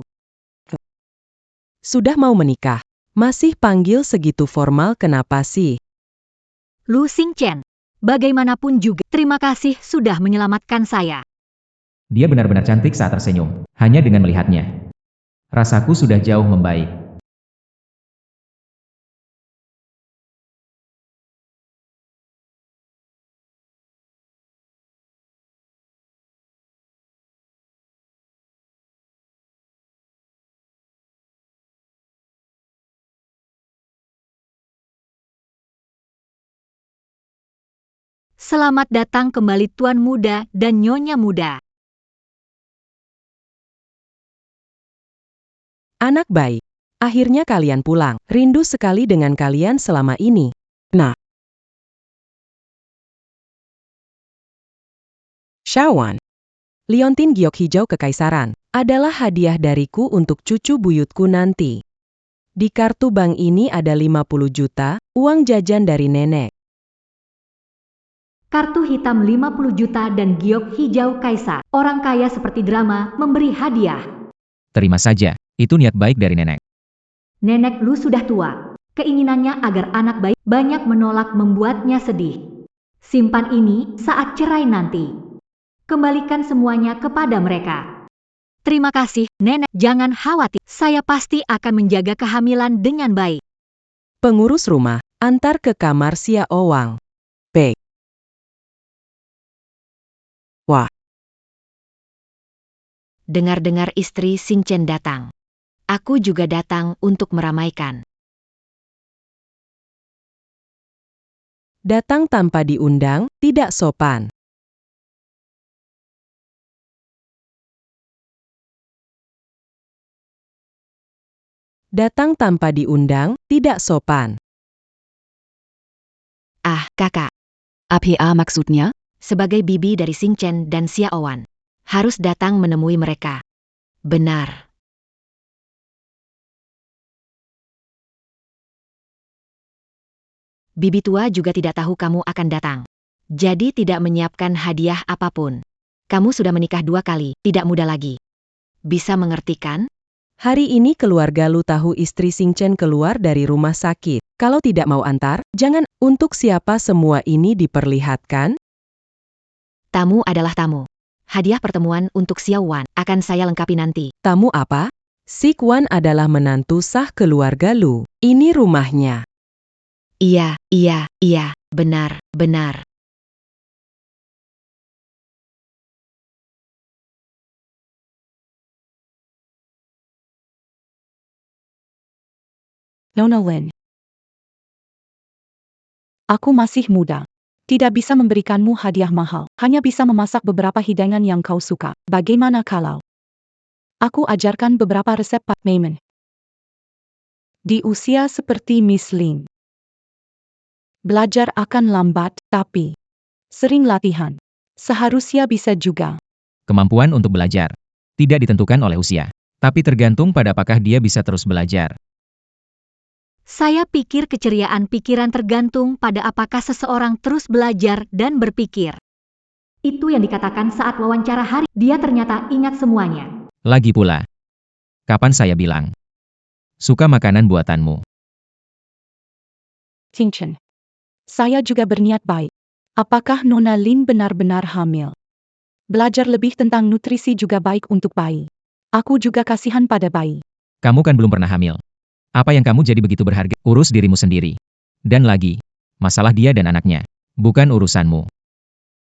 Sudah mau menikah. Masih panggil segitu formal kenapa sih? Lu Xing Chen. Bagaimanapun juga, terima kasih sudah menyelamatkan saya. Dia benar-benar cantik saat tersenyum, hanya dengan melihatnya. Rasaku sudah jauh membaik. Selamat datang kembali Tuan Muda dan Nyonya Muda. Anak baik. Akhirnya kalian pulang. Rindu sekali dengan kalian selama ini. Nah. Shawan. Liontin giok hijau kekaisaran adalah hadiah dariku untuk cucu buyutku nanti. Di kartu bank ini ada 50 juta, uang jajan dari nenek. Kartu hitam 50 juta dan giok hijau kaisar. Orang kaya seperti drama memberi hadiah. Terima saja, itu niat baik dari nenek. Nenek lu sudah tua. Keinginannya agar anak baik banyak menolak membuatnya sedih. Simpan ini saat cerai nanti. Kembalikan semuanya kepada mereka. Terima kasih, Nenek. Jangan khawatir. Saya pasti akan menjaga kehamilan dengan baik. Pengurus rumah, antar ke kamar Xia Owang. P. Wah. Dengar-dengar istri Xing Chen datang. Aku juga datang untuk meramaikan. Datang tanpa diundang, tidak sopan. Datang tanpa diundang, tidak sopan. Ah, kakak. Apa maksudnya? Sebagai bibi dari Xing Chen dan Xia Owan, harus datang menemui mereka. Benar. Bibi tua juga tidak tahu kamu akan datang. Jadi tidak menyiapkan hadiah apapun. Kamu sudah menikah 2 kali, tidak muda lagi. Bisa mengerti kan? Hari ini keluarga lu tahu istri Xing Chen keluar dari rumah sakit. Kalau tidak mau antar, jangan. Untuk siapa semua ini diperlihatkan? Tamu adalah tamu. Hadiah pertemuan untuk Xiao Wan akan saya lengkapi nanti. Tamu apa? Sik Wan adalah menantu sah keluarga Lu. Ini rumahnya. Iya, benar, benar. Nona Lin. Aku masih muda. Tidak bisa memberikanmu hadiah mahal, hanya bisa memasak beberapa hidangan yang kau suka. Bagaimana kalau aku ajarkan beberapa resep Pak Maiman? Di usia seperti Miss Lin, belajar akan lambat, tapi sering latihan. Seharusnya bisa juga. Kemampuan untuk belajar tidak ditentukan oleh usia, tapi tergantung pada apakah dia bisa terus belajar. Saya pikir keceriaan pikiran tergantung pada apakah seseorang terus belajar dan berpikir. Itu yang dikatakan saat wawancara hari, dia ternyata ingat semuanya. Lagi pula, kapan saya bilang suka makanan buatanmu? Cincin. Saya juga berniat baik. Apakah Nona Lin benar-benar hamil? Belajar lebih tentang nutrisi juga baik untuk bayi. Aku juga kasihan pada bayi. Kamu kan belum pernah hamil. Apa yang kamu jadi begitu berharga? Urus dirimu sendiri. Dan lagi, masalah dia dan anaknya, bukan urusanmu.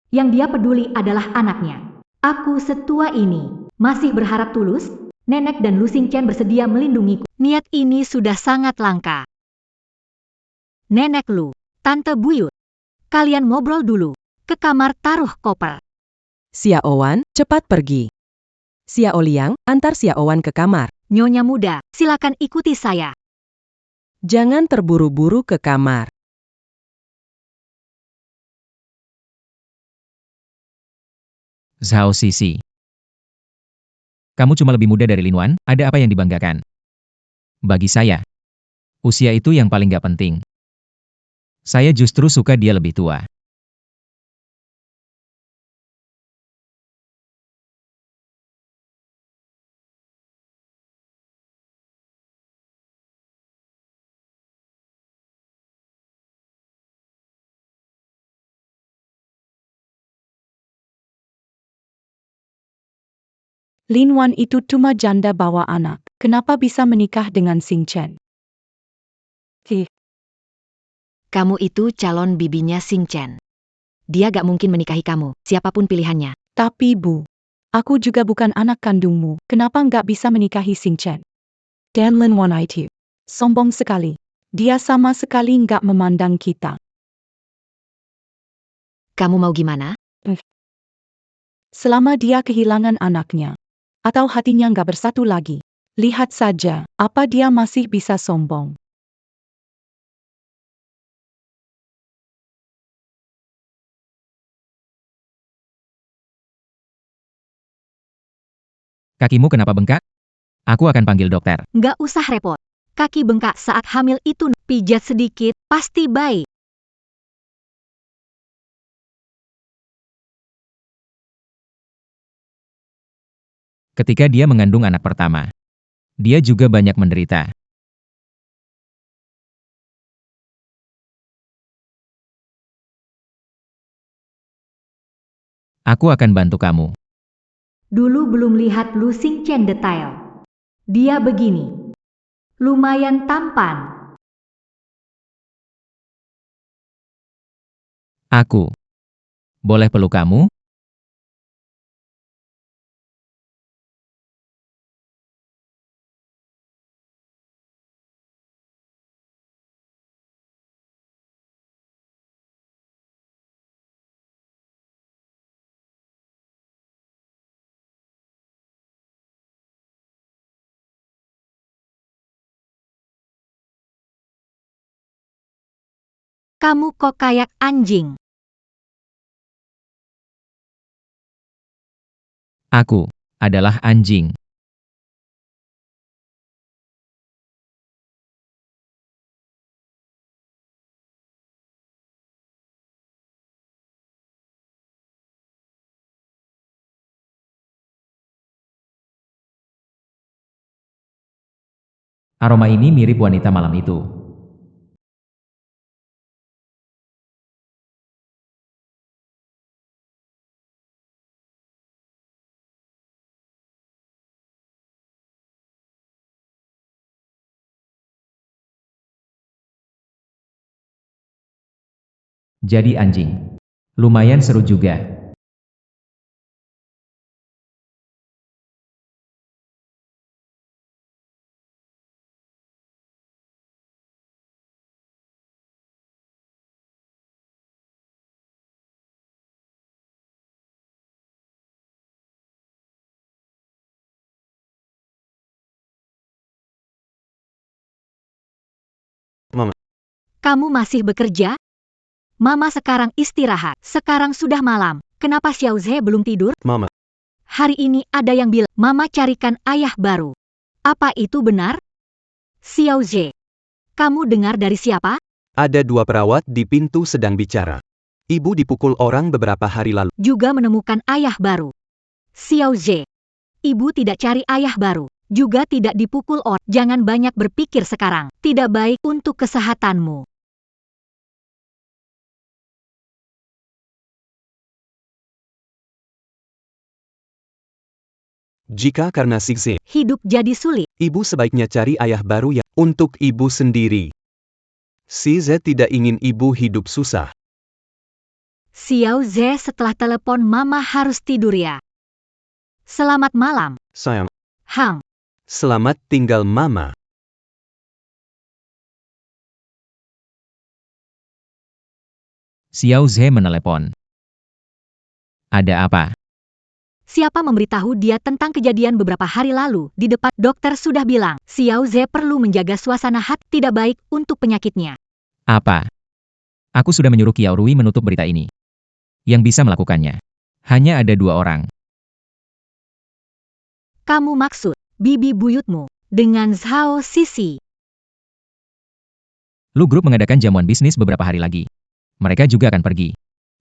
Yang dia peduli adalah anaknya. Aku setua ini, masih berharap tulus, Nenek dan Lu Xingchen bersedia melindungiku. Niat ini sudah sangat langka. Nenek Lu, Tante Buyut, kalian ngobrol dulu, ke kamar taruh koper. Xiao Wan, cepat pergi. Xiao Liang, antar Xiao Wan ke kamar. Nyonya muda, silakan ikuti saya. Jangan terburu-buru ke kamar. Zhao Sisi. Kamu cuma lebih muda dari Lin Wan, ada apa yang dibanggakan? Bagi saya, usia itu yang paling gak penting. Saya justru suka dia lebih tua. Lin Wan itu cuma janda bawa anak. Kenapa bisa menikah dengan Xingchen? Kamu itu calon bibinya Xingchen. Dia gak mungkin menikahi kamu, siapapun pilihannya. Tapi Bu, aku juga bukan anak kandungmu. Kenapa nggak bisa menikahi Xingchen? Dan Lin Wan itu sombong sekali. Dia sama sekali nggak memandang kita. Kamu mau gimana? Selama dia kehilangan anaknya, atau hatinya nggak bersatu lagi, lihat saja, apa dia masih bisa sombong. Kakimu kenapa bengkak? Aku akan panggil dokter. Nggak usah repot. Kaki bengkak saat hamil itu, pijat sedikit, pasti baik. Ketika dia mengandung anak pertama, dia juga banyak menderita. Aku akan bantu kamu. Dulu belum lihat Lu Xingchen detail. Dia begini. Lumayan tampan. Aku boleh peluk kamu? Kamu kok kayak anjing. Aku adalah anjing. Aroma ini mirip wanita malam itu. Jadi anjing. Lumayan seru juga. Kamu masih bekerja? Mama sekarang istirahat. Sekarang sudah malam. Kenapa Xiao Zhe belum tidur? Mama. Hari ini ada yang bilang, Mama carikan ayah baru. Apa itu benar? Xiao Zhe, kamu dengar dari siapa? Ada 2 perawat di pintu sedang bicara. Ibu dipukul orang beberapa hari lalu. Juga menemukan ayah baru. Xiao Zhe, ibu tidak cari ayah baru. Juga tidak dipukul orang. Jangan banyak berpikir sekarang. Tidak baik untuk kesehatanmu. Jika karena Sikse, Hidup jadi sulit. ibu sebaiknya cari ayah baru yang untuk ibu sendiri. Size tidak ingin ibu hidup susah. Xiao Zhe setelah telepon Mama harus tidur ya. Selamat malam, Sayang, Hang. selamat tinggal Mama. Xiao Zhe menelepon. Ada apa? Siapa memberitahu dia tentang kejadian beberapa hari lalu di depan dokter sudah bilang, Xiao Zhe perlu menjaga suasana hati tidak baik untuk penyakitnya. Apa? Aku sudah menyuruh Kiao Rui menutup berita ini. Yang bisa melakukannya. Hanya ada 2 orang. Kamu maksud, bibi buyutmu, dengan Zhao Sisi. Lu Group mengadakan jamuan bisnis beberapa hari lagi. Mereka juga akan pergi.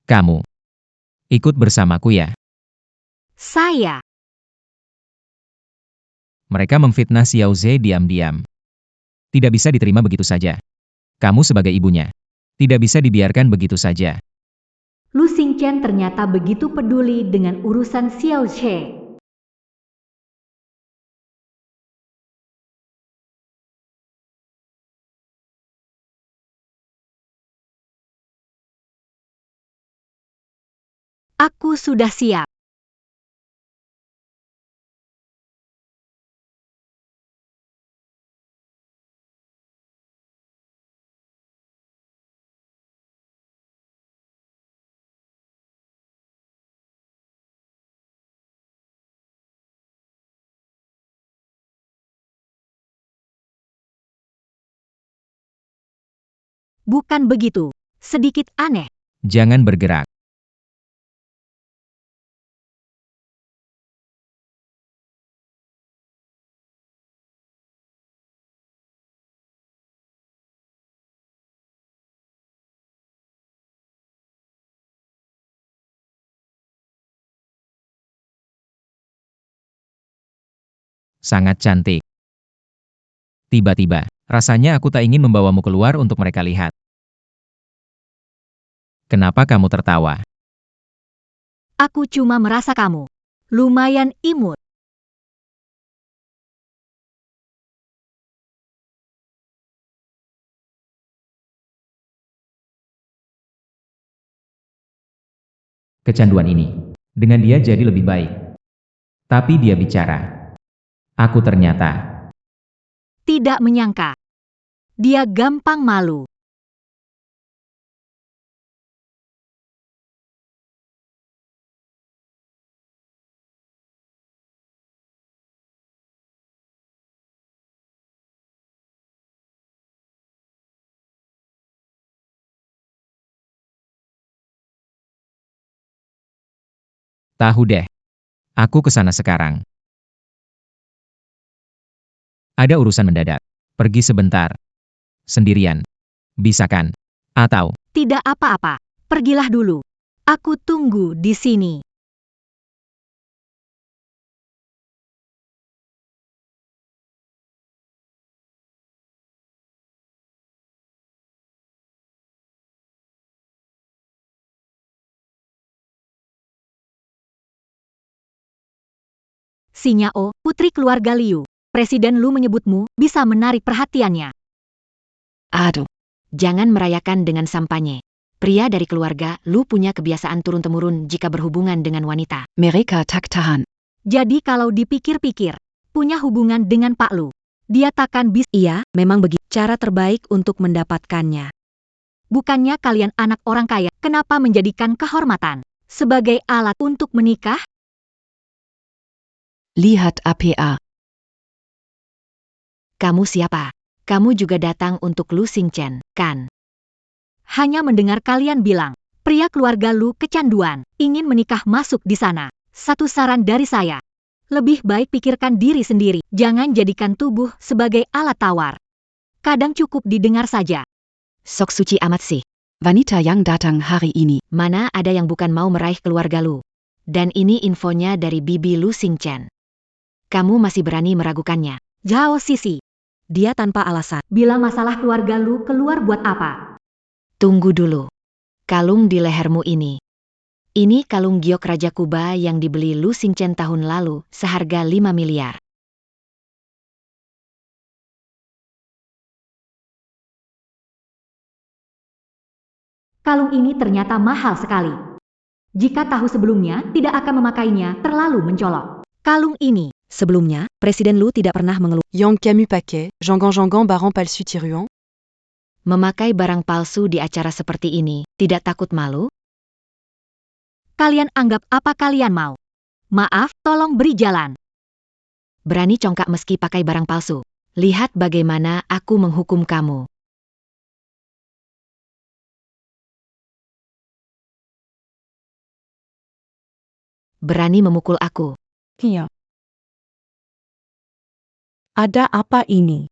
Kamu ikut bersamaku ya. Saya. Mereka memfitnah Xiao Zhe diam-diam. Tidak bisa diterima begitu saja. Kamu sebagai ibunya. Tidak bisa dibiarkan begitu saja. Lu Xingchen ternyata begitu peduli dengan urusan Xiao Zhe. Aku sudah siap. Bukan begitu. Sedikit aneh. Jangan bergerak. Sangat cantik. Tiba-tiba, rasanya aku tak ingin membawamu keluar untuk mereka lihat. Kenapa kamu tertawa? Aku cuma merasa kamu lumayan imut. Kecanduan ini. Dengan dia jadi lebih baik. Tapi dia bicara. Aku ternyata Tidak menyangka. Dia gampang malu. tahu deh. Aku kesana sekarang. Ada urusan mendadak. Pergi sebentar. Sendirian. Bisa kan? Atau, Tidak apa-apa. Pergilah dulu. Aku tunggu di sini. Sinyao, putri keluarga Liu. Presiden Lu menyebutmu bisa menarik perhatiannya. Aduh, jangan merayakan dengan sampanye. Pria dari keluarga Lu punya kebiasaan turun-temurun jika berhubungan dengan wanita. Mereka tak tahan. Jadi kalau dipikir-pikir, punya hubungan dengan Pak Lu, dia takkan bisa. Iya, memang begitu. Cara terbaik untuk mendapatkannya. Bukannya kalian anak orang kaya, kenapa menjadikan kehormatan sebagai alat untuk menikah? Lihat APA. Kamu siapa? Kamu juga datang untuk Lu Xingchen, kan? Hanya mendengar kalian bilang, pria keluarga Lu kecanduan, ingin menikah masuk di sana. Satu saran dari saya. Lebih baik pikirkan diri sendiri, jangan jadikan tubuh sebagai alat tawar. Kadang cukup didengar saja. Sok suci amat sih. Wanita yang datang hari ini. Mana ada yang bukan mau meraih keluarga Lu. Dan ini infonya dari bibi Lu Xingchen. Kamu masih berani meragukannya. Zhao Sisi, Dia tanpa alasan. bila masalah keluarga Lu keluar buat apa? Tunggu dulu. Kalung di lehermu ini. Ini kalung giok Raja Kuba yang dibeli Lu Xingchen tahun lalu, seharga 5 miliar. Kalung ini ternyata mahal sekali. Jika tahu sebelumnya, tidak akan memakainya, terlalu mencolok. Kalung ini, Sebelumnya, Presiden Lu tidak pernah mengeluh. Yang Camus pakai, Jangan baron palsu tiruan. Memakai barang palsu di acara seperti ini, tidak takut malu? kalian anggap apa kalian mau. Maaf, tolong beri jalan. Berani congkak meski pakai barang palsu. Lihat bagaimana aku menghukum kamu. Berani memukul aku. Iya. Ada apa ini?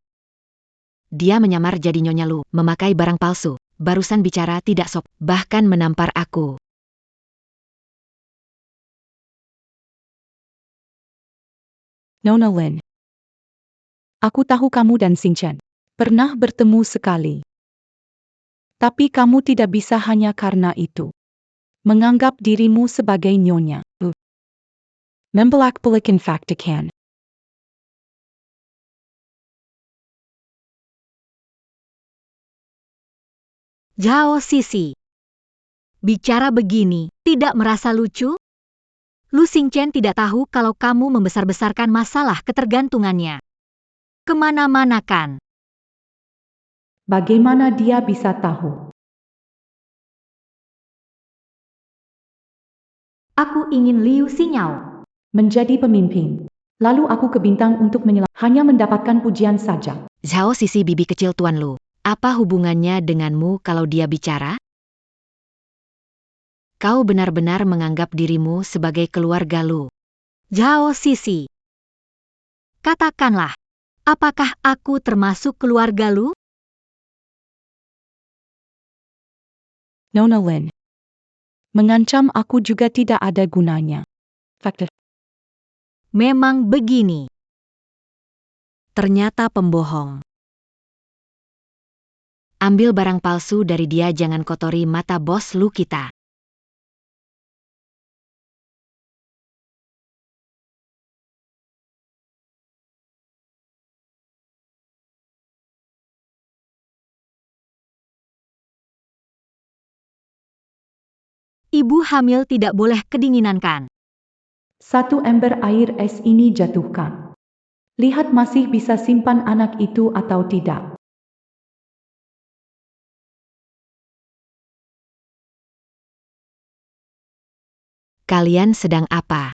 Dia menyamar jadi Nyonya Lu, memakai barang palsu. Barusan bicara tidak sop, bahkan menampar aku. Nona Lin. Aku tahu kamu dan Xingchen pernah bertemu sekali. Tapi kamu tidak bisa hanya karena itu menganggap dirimu sebagai nyonya. Membelak-belikan faktikan. Zhao Sisi, bicara begini, tidak merasa lucu? Lu Xingchen tidak tahu kalau kamu membesar-besarkan masalah ketergantungannya. Kemana-mana kan? Bagaimana dia bisa tahu? Aku ingin Liu Xinyao Menjadi pemimpin. Lalu aku ke bintang untuk hanya mendapatkan pujian saja. Zhao Sisi bibi kecil Tuan Lu. Apa hubungannya denganmu kalau dia bicara? Kau benar-benar menganggap dirimu sebagai keluarga Lu. Zhao Sisi, katakanlah, apakah aku termasuk keluarga Lu? Nona Lin. Mengancam aku juga tidak ada gunanya. Fakta. Memang begini. Ternyata pembohong. Ambil barang palsu dari dia, jangan kotori mata bos Lu kita. Ibu hamil tidak boleh kedinginan kan? Satu ember air es ini jatuhkan. Lihat masih bisa simpan anak itu atau tidak. Kalian sedang apa?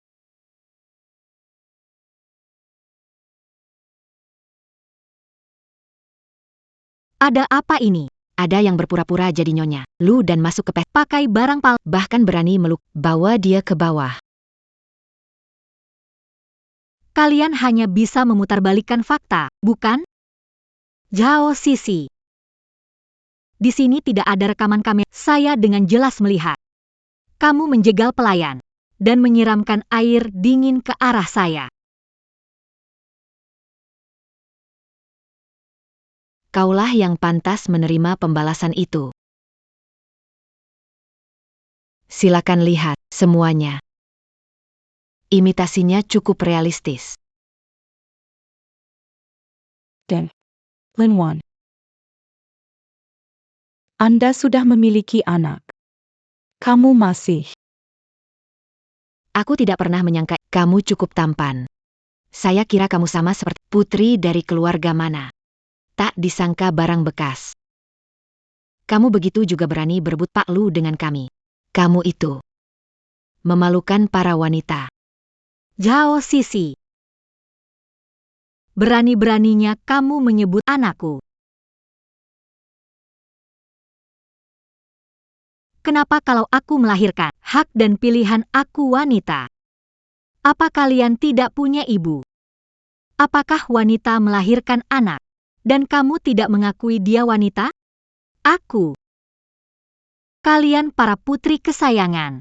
Ada apa ini? Ada yang berpura-pura jadi Nyonya Lu dan masuk ke Pakai barang palsu. bahkan berani meluk, bawa dia ke bawah. Kalian hanya bisa memutarbalikkan fakta, bukan? Zhao Sisi. Di sini tidak ada rekaman kamera. Saya dengan jelas melihat. Kamu menjegal pelayan dan menyiramkan air dingin ke arah saya. Kaulah yang pantas menerima pembalasan itu. Silakan lihat semuanya. Imitasinya cukup realistis. Dan Lin Wan. Anda sudah memiliki anak. Kamu masih. Aku tidak pernah menyangka kamu cukup tampan. Saya kira kamu sama seperti putri dari keluarga mana. Tak disangka barang bekas. Kamu begitu juga berani berebut Pak Lu dengan kami. Kamu itu memalukan para wanita. Zhao Sisi. Berani-beraninya kamu menyebut anakku. Kenapa kalau aku melahirkan, hak dan pilihan aku wanita? Apa kalian tidak punya ibu? Apakah wanita melahirkan anak, dan kamu tidak mengakui dia wanita? Aku. Kalian para putri kesayangan.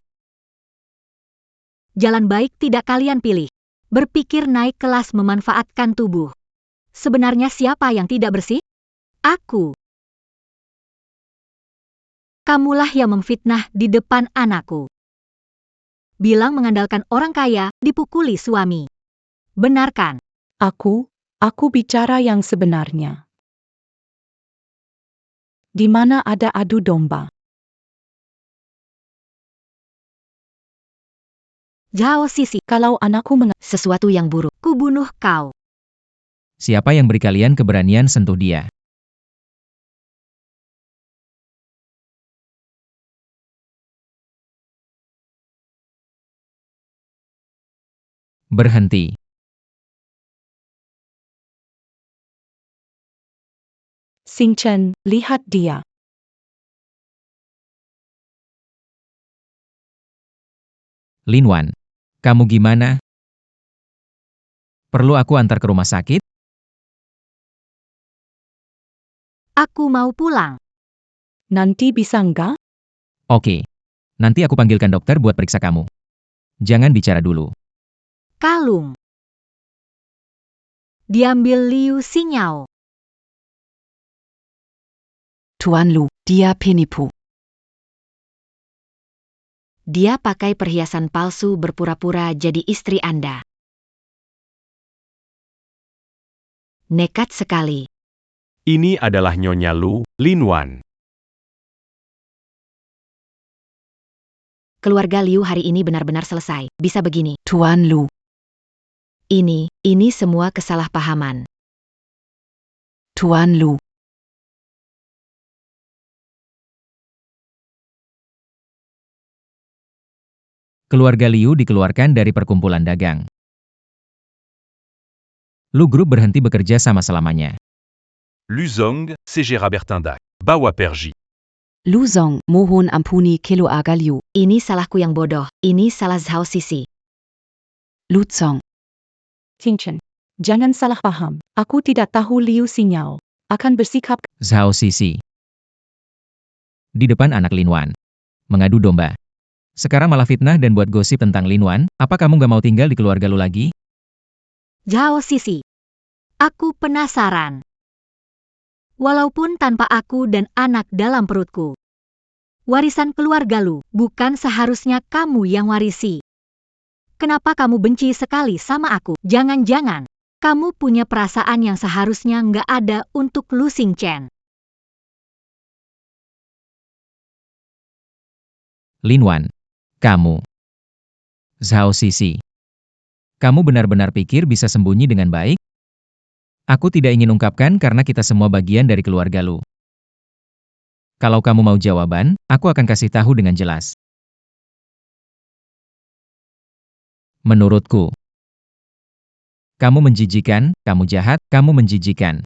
Jalan baik tidak kalian pilih. Berpikir naik kelas memanfaatkan tubuh. Sebenarnya siapa yang tidak bersih? Aku. Kamulah yang memfitnah di depan anakku. Bilang mengandalkan orang kaya, dipukuli suami. Benarkan? Aku bicara yang sebenarnya. Di mana ada adu domba? Zhao Sisi, Kalau anakku sesuatu yang buruk. kubunuh kau. Siapa yang beri kalian keberanian sentuh dia? Berhenti. Xing Chen, lihat dia. Lin Wan, kamu gimana? Perlu aku antar ke rumah sakit? Aku mau pulang. Nanti bisa enggak? Oke. Nanti aku panggilkan dokter buat periksa kamu. Jangan bicara dulu. Kalung. Diambil Liu Xingao. Tuan Lu, dia penipu. Dia pakai perhiasan palsu berpura-pura jadi istri Anda. Nekat sekali. Ini adalah Nyonya Lu, Lin Wan. Keluarga Liu hari ini benar-benar selesai. Bisa begini, Tuan Lu. Ini semua kesalahpahaman. Tuan Lu. Keluarga Liu dikeluarkan dari perkumpulan dagang. Lu Group berhenti bekerja sama selamanya. Luzong, Segera Bertindak. Bawa Perji. Luzong, mohon ampuni Kilo Aga Liu. Ini salahku yang bodoh. Ini salah Zhao Sisi. Luzong. Xing Chen, jangan salah paham. Aku tidak tahu Liu Xingao akan bersikap. Zhao Sisi. Di depan anak Lin Wan. Mengadu domba. Sekarang malah fitnah dan buat gosip tentang Lin Wan. Apa kamu gak mau tinggal di keluarga lu lagi? Zhao Sisi. Aku penasaran. Walaupun tanpa aku dan anak dalam perutku. Warisan keluarga lu bukan seharusnya kamu yang warisi. Kenapa kamu benci sekali sama aku? Jangan-jangan kamu punya perasaan yang seharusnya nggak ada untuk Lu Xing Chen. Lin Wan. Kamu. Zhao Sisi. Kamu benar-benar pikir bisa sembunyi dengan baik? Aku tidak ingin ungkapkan karena kita semua bagian dari keluarga lu. Kalau kamu mau jawaban, aku akan kasih tahu dengan jelas. Menurutku, kamu menjijikan, kamu jahat, kamu menjijikan.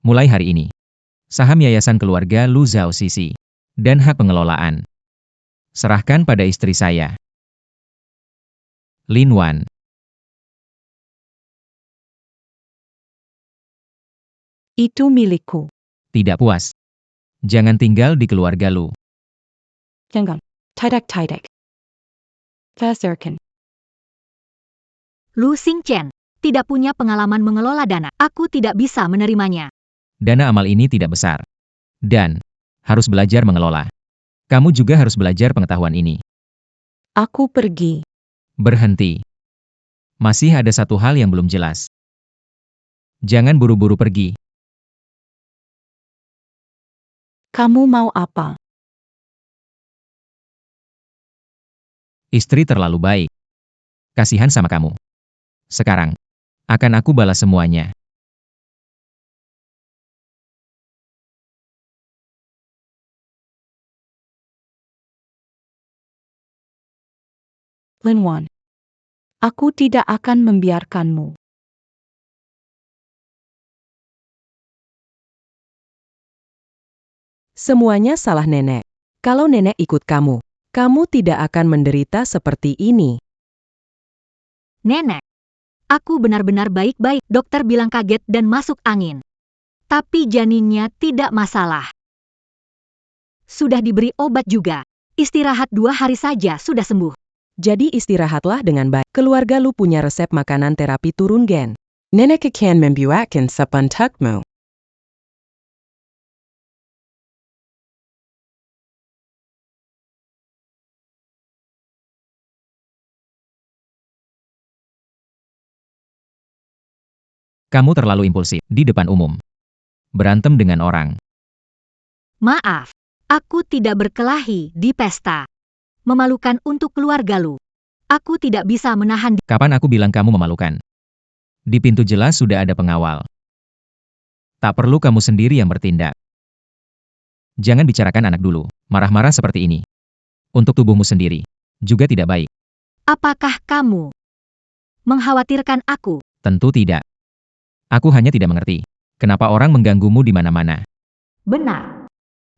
Mulai hari ini, saham yayasan keluarga Lu Zhao Sisi dan hak pengelolaan serahkan pada istri saya. Lin Wan. Itu milikku. Tidak puas? Jangan tinggal di keluarga lu. Jangan. Tidak. Verzerken. Lu Xing Chen tidak punya pengalaman mengelola dana. Aku tidak bisa menerimanya. Dana amal ini tidak besar. Dan harus belajar mengelola. Kamu juga harus belajar pengetahuan ini. Aku pergi. Berhenti. Masih ada satu hal yang belum jelas. Jangan buru-buru pergi. Kamu mau apa? Istri terlalu baik. Kasihan sama kamu. Sekarang, akan aku balas semuanya. Linwan. Aku tidak akan membiarkanmu. Semuanya salah nenek. Kalau nenek ikut kamu, kamu tidak akan menderita seperti ini. Nenek, aku benar-benar baik-baik. Dokter bilang kaget dan masuk angin. Tapi janinnya tidak masalah. Sudah diberi obat juga. Istirahat 2 hari saja sudah sembuh. Jadi istirahatlah dengan baik. Keluarga lu punya resep makanan terapi turun gen. Nenek akan membuatkan sup untukmu. Kamu terlalu impulsif di depan umum. Berantem dengan orang. Maaf, aku tidak berkelahi di pesta. Memalukan untuk keluarga lu. Aku tidak bisa menahan. Kapan aku bilang kamu memalukan? Di pintu jelas sudah ada pengawal. Tak perlu kamu sendiri yang bertindak. Jangan bicarakan anak dulu. Marah-marah seperti ini. Untuk tubuhmu sendiri. Juga tidak baik. Apakah kamu mengkhawatirkan aku? Tentu tidak. Aku hanya tidak mengerti. Kenapa orang mengganggumu di mana-mana? Benar.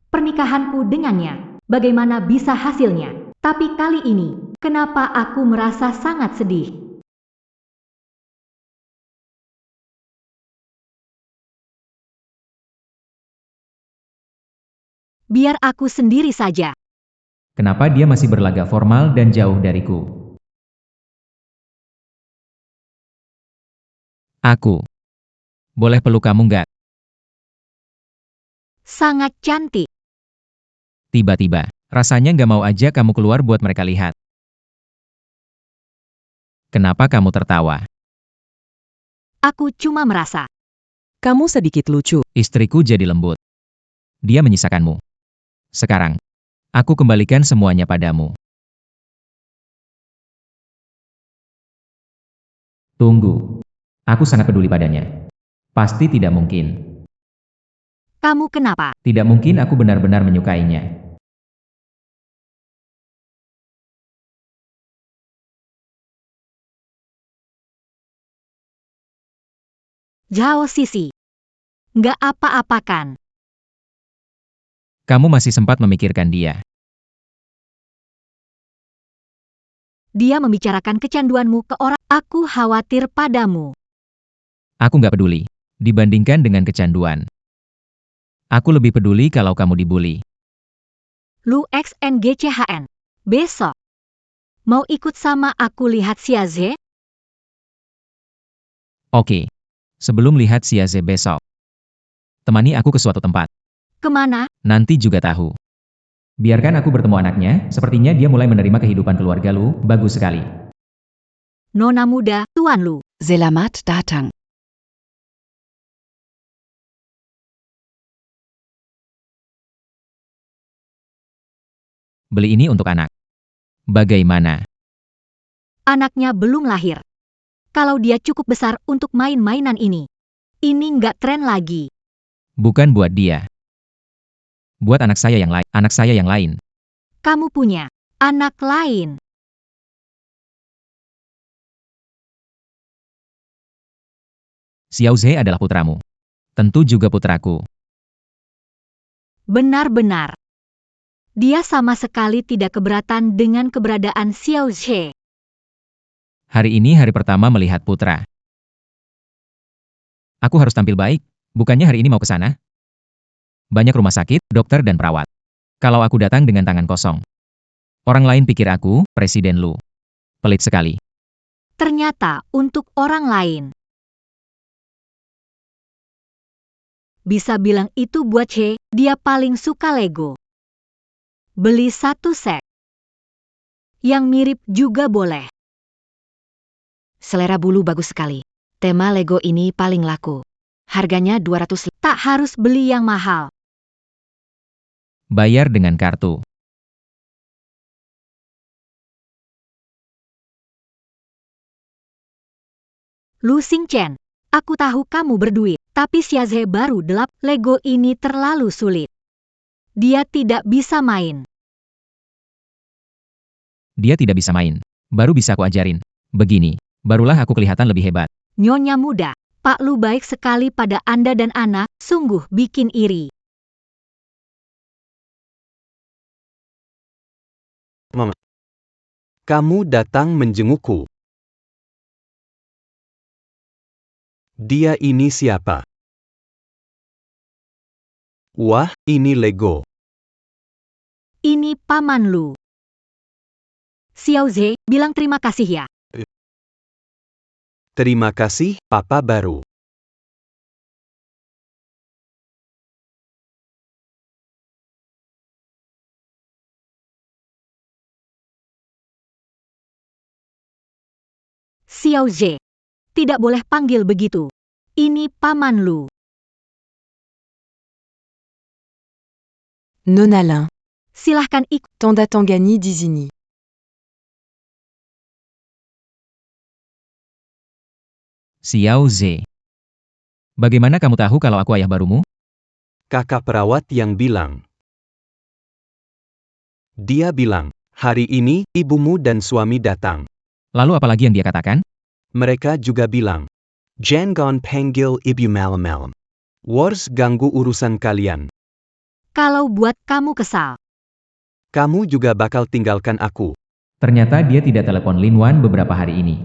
Pernikahanku dengannya, bagaimana bisa hasilnya? Tapi kali ini, kenapa aku merasa sangat sedih? Biar aku sendiri saja. Kenapa dia masih berlagak formal dan jauh dariku? Aku. Boleh peluk kamu nggak? Sangat cantik. Tiba-tiba, rasanya nggak mau aja kamu keluar buat mereka lihat. Kenapa kamu tertawa? Aku cuma merasa. Kamu sedikit lucu. Istriku jadi lembut. Dia menyisakanmu. Sekarang, aku kembalikan semuanya padamu. Tunggu. Aku sangat peduli padanya. Pasti tidak mungkin. Kamu kenapa? Tidak mungkin aku benar-benar menyukainya. Zhao Sisi. Nggak apa-apakan. Kamu masih sempat memikirkan dia. Dia membicarakan kecanduanmu ke orang. Aku khawatir padamu. Aku nggak peduli. Dibandingkan dengan kecanduan. Aku lebih peduli kalau kamu dibully. Lu XNGCHN. Besok. Mau ikut sama aku lihat Xiaze? Oke. Sebelum lihat Xiaze besok. Temani aku ke suatu tempat. Kemana? Nanti juga tahu. Biarkan aku bertemu anaknya, sepertinya dia mulai menerima kehidupan keluarga lu, bagus sekali. Nona muda, Tuan Lu. Selamat datang. Beli ini untuk anak. Bagaimana? Anaknya belum lahir. Kalau dia cukup besar untuk main-mainan ini. Ini nggak tren lagi. Bukan buat dia. Buat anak saya yang lain. Anak saya yang lain. Kamu punya anak lain. Xiaoze adalah putramu. Tentu juga putraku. Benar-benar. Dia sama sekali tidak keberatan dengan keberadaan Xiao Zhe. Hari ini hari pertama melihat putra. Aku harus tampil baik, bukannya hari ini mau ke sana? Banyak rumah sakit, dokter dan perawat. Kalau aku datang dengan tangan kosong. Orang lain pikir aku, Presiden Lu. Pelit sekali. Ternyata untuk orang lain. Bisa bilang itu buat Che, dia paling suka Lego. Beli 1 set. Yang mirip juga boleh. Selera bulu bagus sekali. Tema Lego ini paling laku. Harganya 200. Tak harus beli yang mahal. Bayar dengan kartu. Lu Xingchen, aku tahu kamu berduit, tapi Xiaoze baru delap, Lego ini terlalu sulit. Dia tidak bisa main. Dia tidak bisa main. Baru bisa aku ajarin. Begini, barulah aku kelihatan lebih hebat. Nyonya muda, Pak Lu baik sekali pada Anda dan anak, sungguh bikin iri. Mama. Kamu datang menjengukku. Dia ini siapa? Wah, ini Lego. Ini Paman Lu. Xiaoze, bilang terima kasih ya. Terima kasih, Papa baru. Xiaoze, tidak boleh panggil begitu. Ini Paman Lu. Nonalin, Silahkan ikut. Tanda Tangani d'Isigny. Xiaoze. Bagaimana kamu tahu kalau aku ayah barumu? Kakak perawat yang bilang. Dia bilang, hari ini ibumu dan suami datang. Lalu apalagi yang dia katakan? Mereka juga bilang, jangan panggil ibu malam-malam. Wars ganggu urusan kalian. Kalau buat kamu kesal. Kamu juga bakal tinggalkan aku. Ternyata dia tidak telepon Lin Wan beberapa hari ini.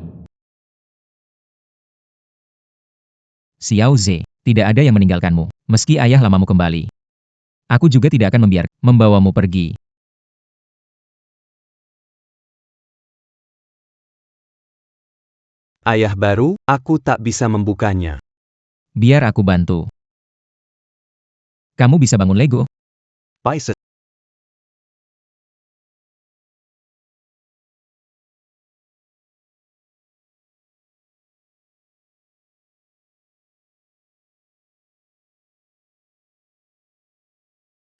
Xiaoze, tidak ada yang meninggalkanmu, meski ayah lamamu kembali. Aku juga tidak akan membawamu pergi. Ayah baru, aku tak bisa membukanya. Biar aku bantu. Kamu bisa bangun Lego? Paisa.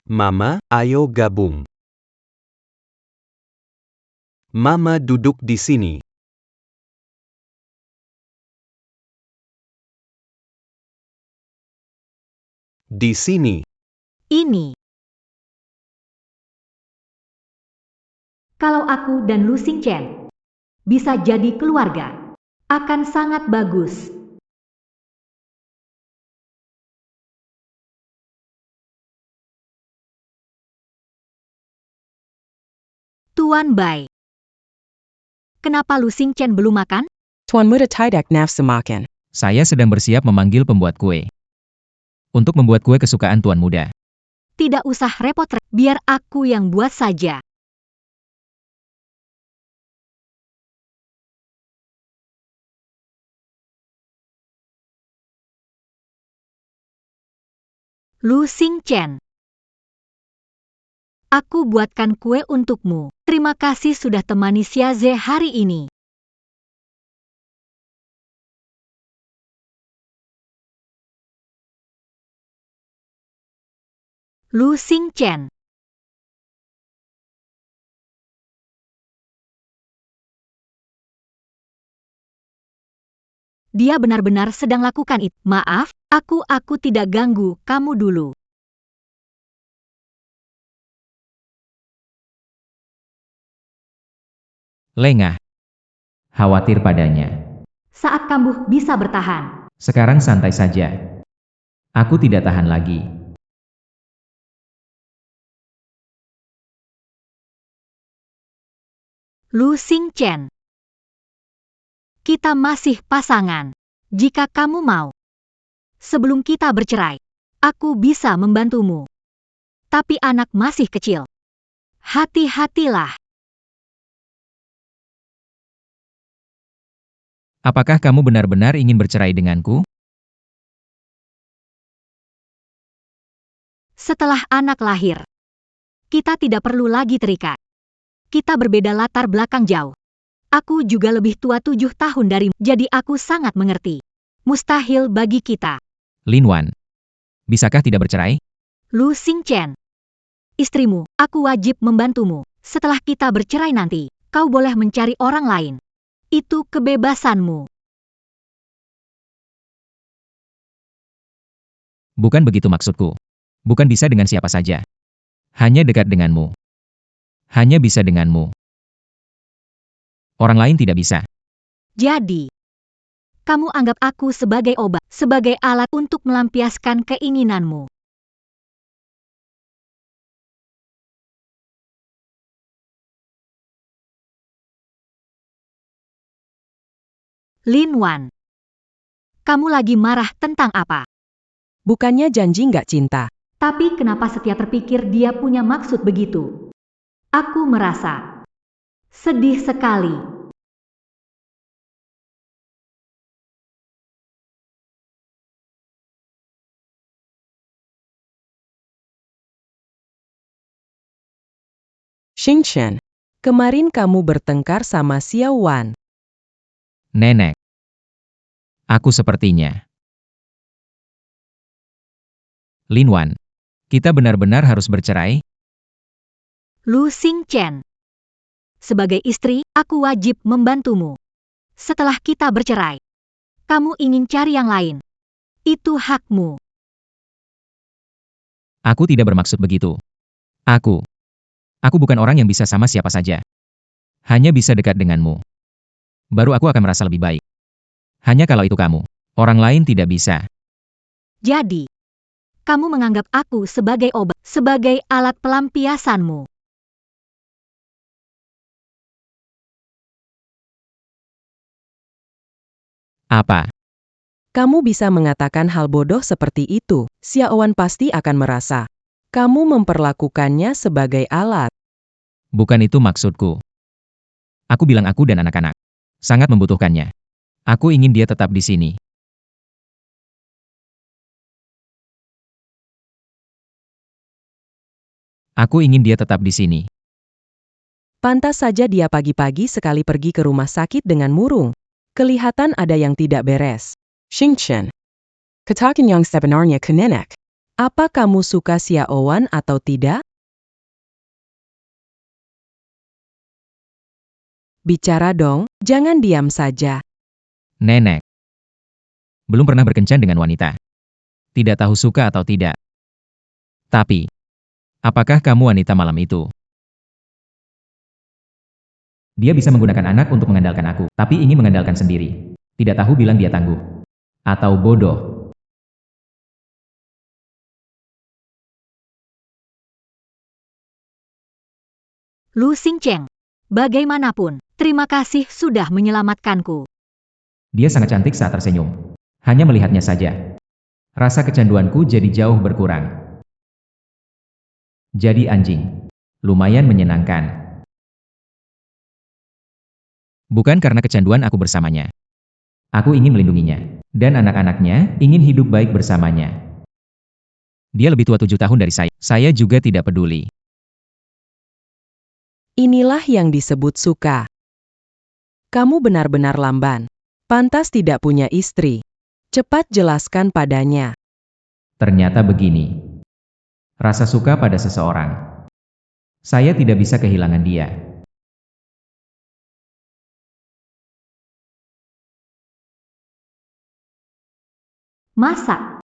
Mama, ayo gabung. Mama duduk di sini. Di sini. Ini. Kalau aku dan Lu Xingchen bisa jadi keluarga, akan sangat bagus. Tuan Bai. Kenapa Lu Xingchen belum makan? Tuan muda tidak nafsu makan. Saya sedang bersiap memanggil pembuat kue. Untuk membuat kue kesukaan Tuan Muda. Tidak usah repot, biar aku yang buat saja. Lu Xingchen. Aku buatkan kue untukmu. Terima kasih sudah temani Xiaoze hari ini. Lu Xingchen. Dia benar-benar sedang lakukan itu. Maaf, aku tidak ganggu kamu dulu. Lengah. Khawatir padanya. Saat kambuh bisa bertahan. Sekarang santai saja. Aku tidak tahan lagi. Lu Xingchen. Kita masih pasangan. Jika kamu mau. Sebelum kita bercerai, aku bisa membantumu. Tapi anak masih kecil. Hati-hatilah. Apakah kamu benar-benar ingin bercerai denganku? Setelah anak lahir, kita tidak perlu lagi terikat. Kita berbeda latar belakang jauh. Aku juga lebih tua 7 tahun darimu, jadi aku sangat mengerti. Mustahil bagi kita. Lin Wan. Bisakah tidak bercerai? Lu Xingchen. istrimu, aku wajib membantumu. Setelah kita bercerai nanti, kau boleh mencari orang lain. Itu kebebasanmu. Bukan begitu maksudku. Bukan bisa dengan siapa saja. Hanya dekat denganmu. Hanya bisa denganmu. Orang lain tidak bisa. Jadi, kamu anggap aku sebagai obat, sebagai alat untuk melampiaskan keinginanmu. Lin Wan, kamu lagi marah tentang apa? Bukannya janji nggak cinta. Tapi kenapa setia terpikir dia punya maksud begitu? Aku merasa sedih sekali. Xingchen, kemarin kamu bertengkar sama Xiao Wan. Nenek. Aku sepertinya. Lin Wan, kita benar-benar harus bercerai? Lu Xingchen, sebagai istri, aku wajib membantumu. Setelah kita bercerai, kamu ingin cari yang lain. Itu hakmu. Aku tidak bermaksud begitu. Aku bukan orang yang bisa sama siapa saja. Hanya bisa dekat denganmu. Baru aku akan merasa lebih baik. Hanya kalau itu kamu. Orang lain tidak bisa. Jadi, kamu menganggap aku sebagai obat, sebagai alat pelampiasanmu. Apa? Kamu bisa mengatakan hal bodoh seperti itu. Xiao Wan pasti akan merasa kamu memperlakukannya sebagai alat. Bukan itu maksudku. Aku bilang aku dan anak-anak sangat membutuhkannya. Aku ingin dia tetap di sini. Aku ingin dia tetap di sini. Pantas saja dia pagi-pagi sekali pergi ke rumah sakit dengan murung. Kelihatan ada yang tidak beres. Xingchen, katakan yang sebenarnya ke nenek. Apa kamu suka Xiao Wan atau tidak? Bicara dong, jangan diam saja. Nenek. Belum pernah berkencan dengan wanita. Tidak tahu suka atau tidak. Tapi, apakah kamu wanita malam itu? Dia bisa menggunakan anak untuk mengandalkan aku, tapi ingin mengandalkan sendiri. Tidak tahu bilang dia tangguh. Atau bodoh. Lu Xingchen, bagaimanapun, terima kasih sudah menyelamatkanku. Dia sangat cantik saat tersenyum. Hanya melihatnya saja. Rasa kecanduanku jadi jauh berkurang. Jadi anjing. Lumayan menyenangkan. Bukan karena kecanduan aku bersamanya. Aku ingin melindunginya. Dan anak-anaknya ingin hidup baik bersamanya. Dia lebih tua 7 tahun dari saya. Saya juga tidak peduli. Inilah yang disebut suka. Kamu benar-benar lamban. Pantas tidak punya istri. Cepat jelaskan padanya. Ternyata begini. Rasa suka pada seseorang. Saya tidak bisa kehilangan dia. Masa?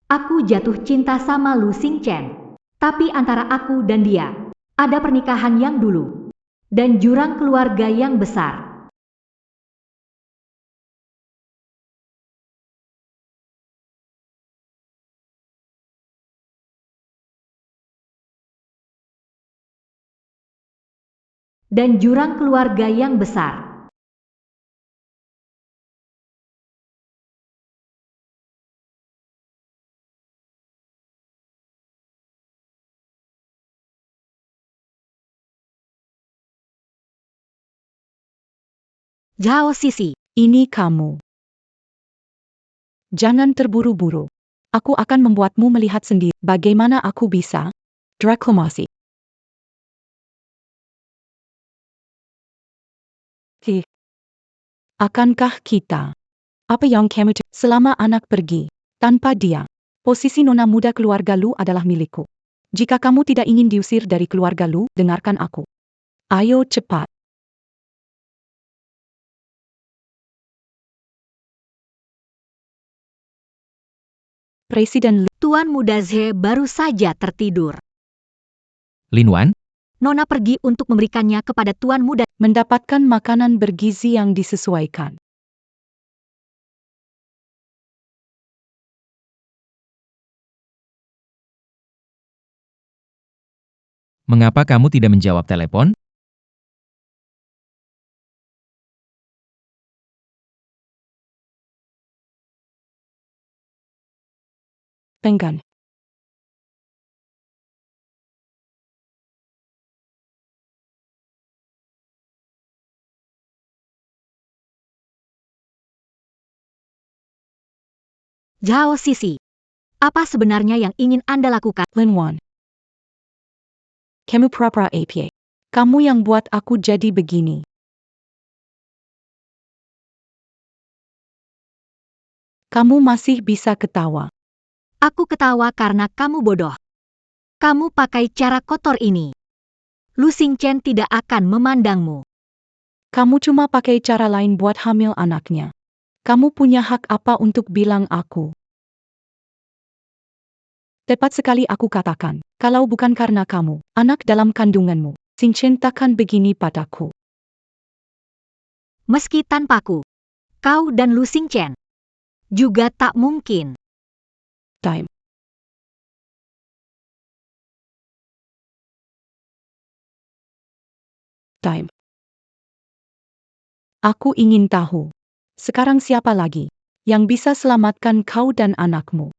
Aku jatuh cinta sama Lu Xingchen. Tapi antara aku dan dia, ada pernikahan yang dulu. Dan jurang keluarga yang besar. Dan jurang keluarga yang besar. Zhao Sisi, Ini kamu. Jangan terburu-buru. Aku akan membuatmu melihat sendiri bagaimana aku bisa. Reklamasi. Akankah kita? Apa yang kamu selama anak pergi? Tanpa dia, posisi nona muda keluarga Lu adalah milikku. Jika kamu tidak ingin diusir dari keluarga Lu, dengarkan aku. Ayo cepat. Presiden Lu, Tuan Muda Zhe baru saja tertidur. Lin Wan, Nona pergi untuk memberikannya kepada Tuan Muda. mendapatkan makanan bergizi yang disesuaikan. mengapa kamu tidak menjawab telepon? Penggan. Zhao Sisi. Apa sebenarnya yang ingin Anda lakukan? Lin Wan. Kamu pura-pura apa? Kamu yang buat aku jadi begini. Kamu masih bisa ketawa. Aku ketawa karena kamu bodoh. Kamu pakai cara kotor ini. Lu Xingchen tidak akan memandangmu. Kamu cuma pakai cara lain buat hamil anaknya. Kamu punya hak apa untuk bilang aku? Tepat sekali aku katakan, kalau bukan karena kamu, anak dalam kandunganmu, Xingchen takkan begini padaku. Meski tanpaku, kau dan Lu Xingchen juga tak mungkin. Time. Time. Aku ingin tahu. Sekarang siapa lagi yang bisa selamatkan kau dan anakmu?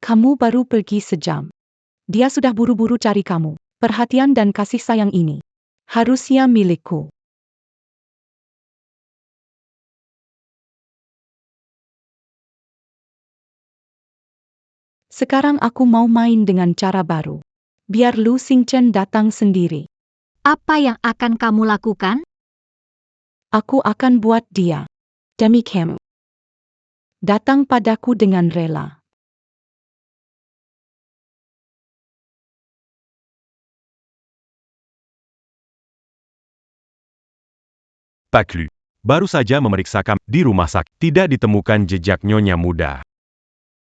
Kamu baru pergi sejam. Dia sudah buru-buru cari kamu. Perhatian dan kasih sayang ini harusnya milikku. Sekarang aku mau main dengan cara baru. Biar Lu Xingchen datang sendiri. Apa yang akan kamu lakukan? Aku akan buat dia. Demi kamu. Datang padaku dengan rela. Pak Lu. Baru saja memeriksa kamar di rumah sakit. Tidak ditemukan jejak Nyonya Muda.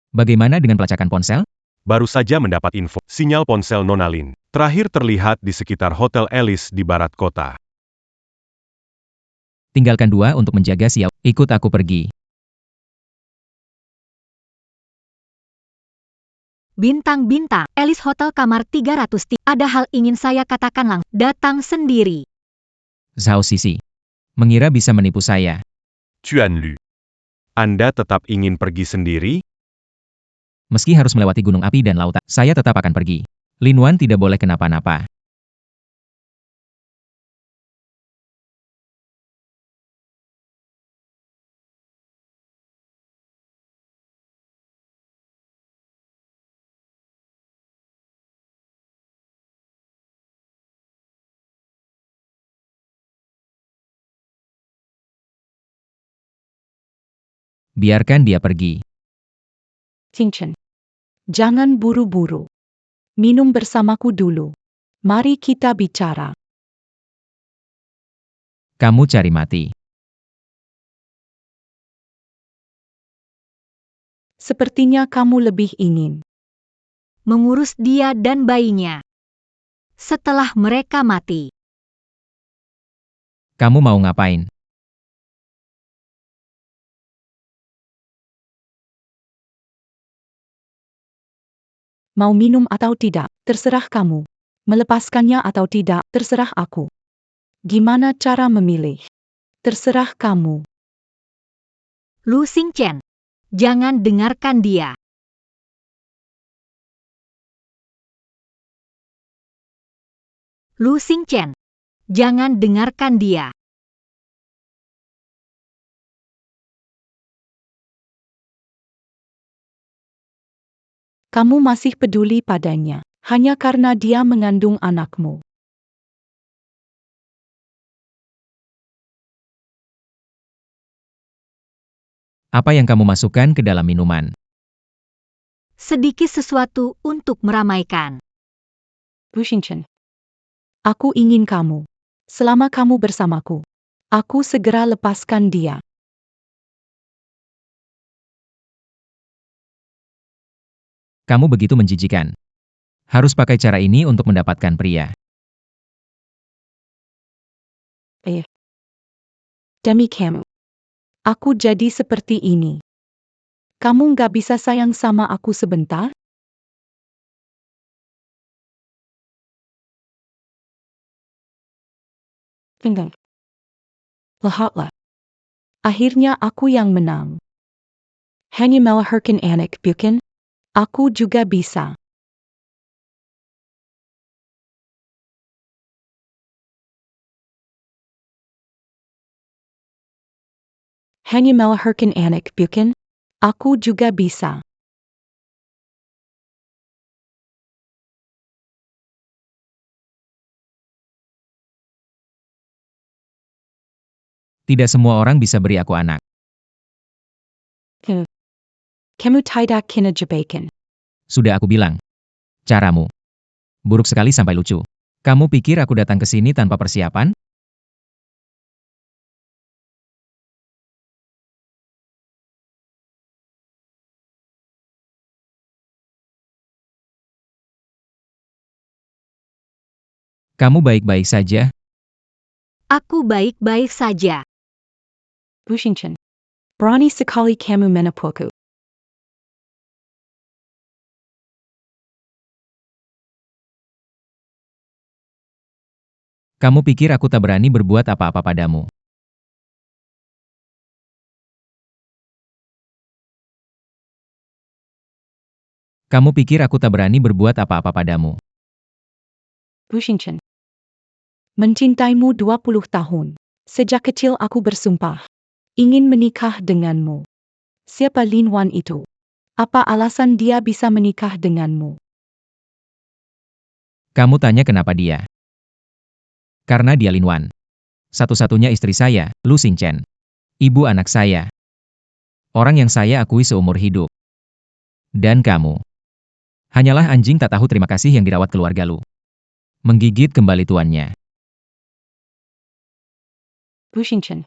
Bagaimana dengan pelacakan ponsel? Baru saja mendapat info. Sinyal ponsel Nona Lin terakhir terlihat di sekitar Hotel Alice di barat kota. Tinggalkan 2 untuk menjaga Xiao. Ikut aku pergi. Bintang-bintang, Alice Hotel kamar 300. Ada hal ingin saya katakan langsung. Datang sendiri. Zhao Sisi. Mengira bisa menipu saya. Tuan Lu. Anda tetap ingin pergi sendiri? Meski harus melewati gunung api dan lautan, saya tetap akan pergi. Lin Wan tidak boleh kenapa-napa. Biarkan dia pergi. Xingchen. Jangan buru-buru. Minum bersamaku dulu. Mari kita bicara. Kamu cari mati. Sepertinya kamu lebih ingin Mengurus dia dan bayinya. Setelah mereka mati. Kamu mau ngapain? mau minum atau tidak, terserah kamu. Melepaskannya atau tidak, terserah aku. Gimana cara memilih? Terserah kamu. Lu Xingchen. Jangan dengarkan dia. Lu Xingchen. Jangan dengarkan dia. Kamu masih peduli padanya, hanya karena dia mengandung anakmu. Apa yang kamu masukkan ke dalam minuman? sedikit sesuatu untuk meramaikan. Washington. Aku ingin kamu. Selama kamu bersamaku, aku segera lepaskan dia. Kamu begitu menjijikan. Harus pakai cara ini untuk mendapatkan pria. Demi kamu. Aku jadi seperti ini. Kamu nggak bisa sayang sama aku sebentar? Enggak. Lihatlah. Akhirnya aku yang menang. Hanya melahirkan anak, bukan? Aku juga bisa. Hanya melahirkan anak, bukan? Aku juga bisa. Tidak semua orang bisa beri aku anak. Kamu tidak kena jebakan. Sudah aku bilang. Caramu buruk sekali sampai lucu. Kamu pikir aku datang ke sini tanpa persiapan? Kamu baik-baik saja? Aku baik-baik saja. Washington. Berani sekali kamu menipuku. Kamu pikir aku tak berani berbuat apa-apa padamu? Kamu pikir aku tak berani berbuat apa-apa padamu? Washington. Mencintaimu 20 tahun. Sejak kecil aku bersumpah. Ingin menikah denganmu. Siapa Lin Wan itu? Apa alasan dia bisa menikah denganmu? Kamu tanya kenapa dia? Karena dia Lin Wan. Satu-satunya istri saya, Lu Xingchen. Ibu anak saya. Orang yang saya akui seumur hidup. Dan kamu. Hanyalah anjing tak tahu terima kasih yang dirawat keluarga Lu. Menggigit kembali tuannya. Washington.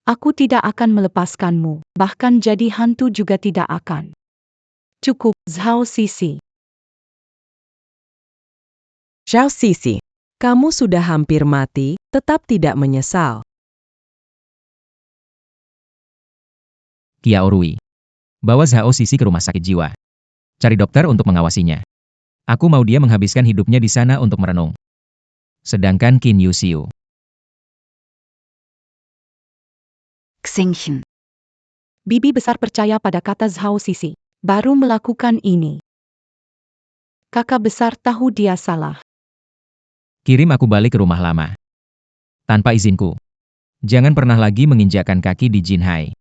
Aku tidak akan melepaskanmu, bahkan jadi hantu juga tidak akan. Cukup, Zhao Sisi. Zhao Sisi, kamu sudah hampir mati, tetap tidak menyesal. Kia Orui. Bawa Zhao Sisi ke rumah sakit jiwa. Cari dokter untuk mengawasinya. Aku mau dia menghabiskan hidupnya di sana untuk merenung. Sedangkan Qin Yuxiu. Xingxian. Bibi besar percaya pada kata Zhao Sisi. Baru melakukan ini. Kakak besar tahu dia salah. Kirim aku balik ke rumah lama. Tanpa izinku. Jangan pernah lagi menginjakkan kaki di Jinhai.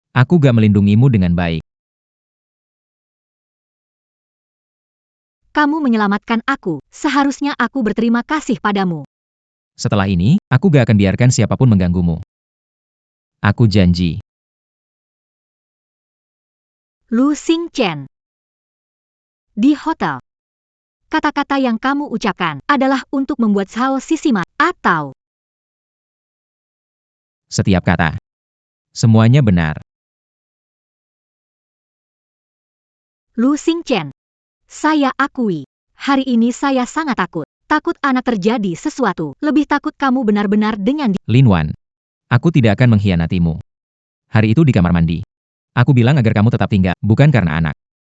Aku gak melindungimu dengan baik. Kamu menyelamatkan aku, seharusnya aku berterima kasih padamu. Setelah ini, aku gak akan biarkan siapapun mengganggumu. Aku janji. Lu Xingchen. Di hotel. Kata-kata yang kamu ucapkan adalah untuk membuat Zhao Sisi atau Setiap kata. Semuanya benar. Lu Xingchen. Saya akui, hari ini saya sangat takut. Takut anak terjadi sesuatu. Lebih takut kamu benar-benar dengan Lin Wan. Aku tidak akan mengkhianatimu. Hari itu di kamar mandi. Aku bilang agar kamu tetap tinggal, bukan karena anak.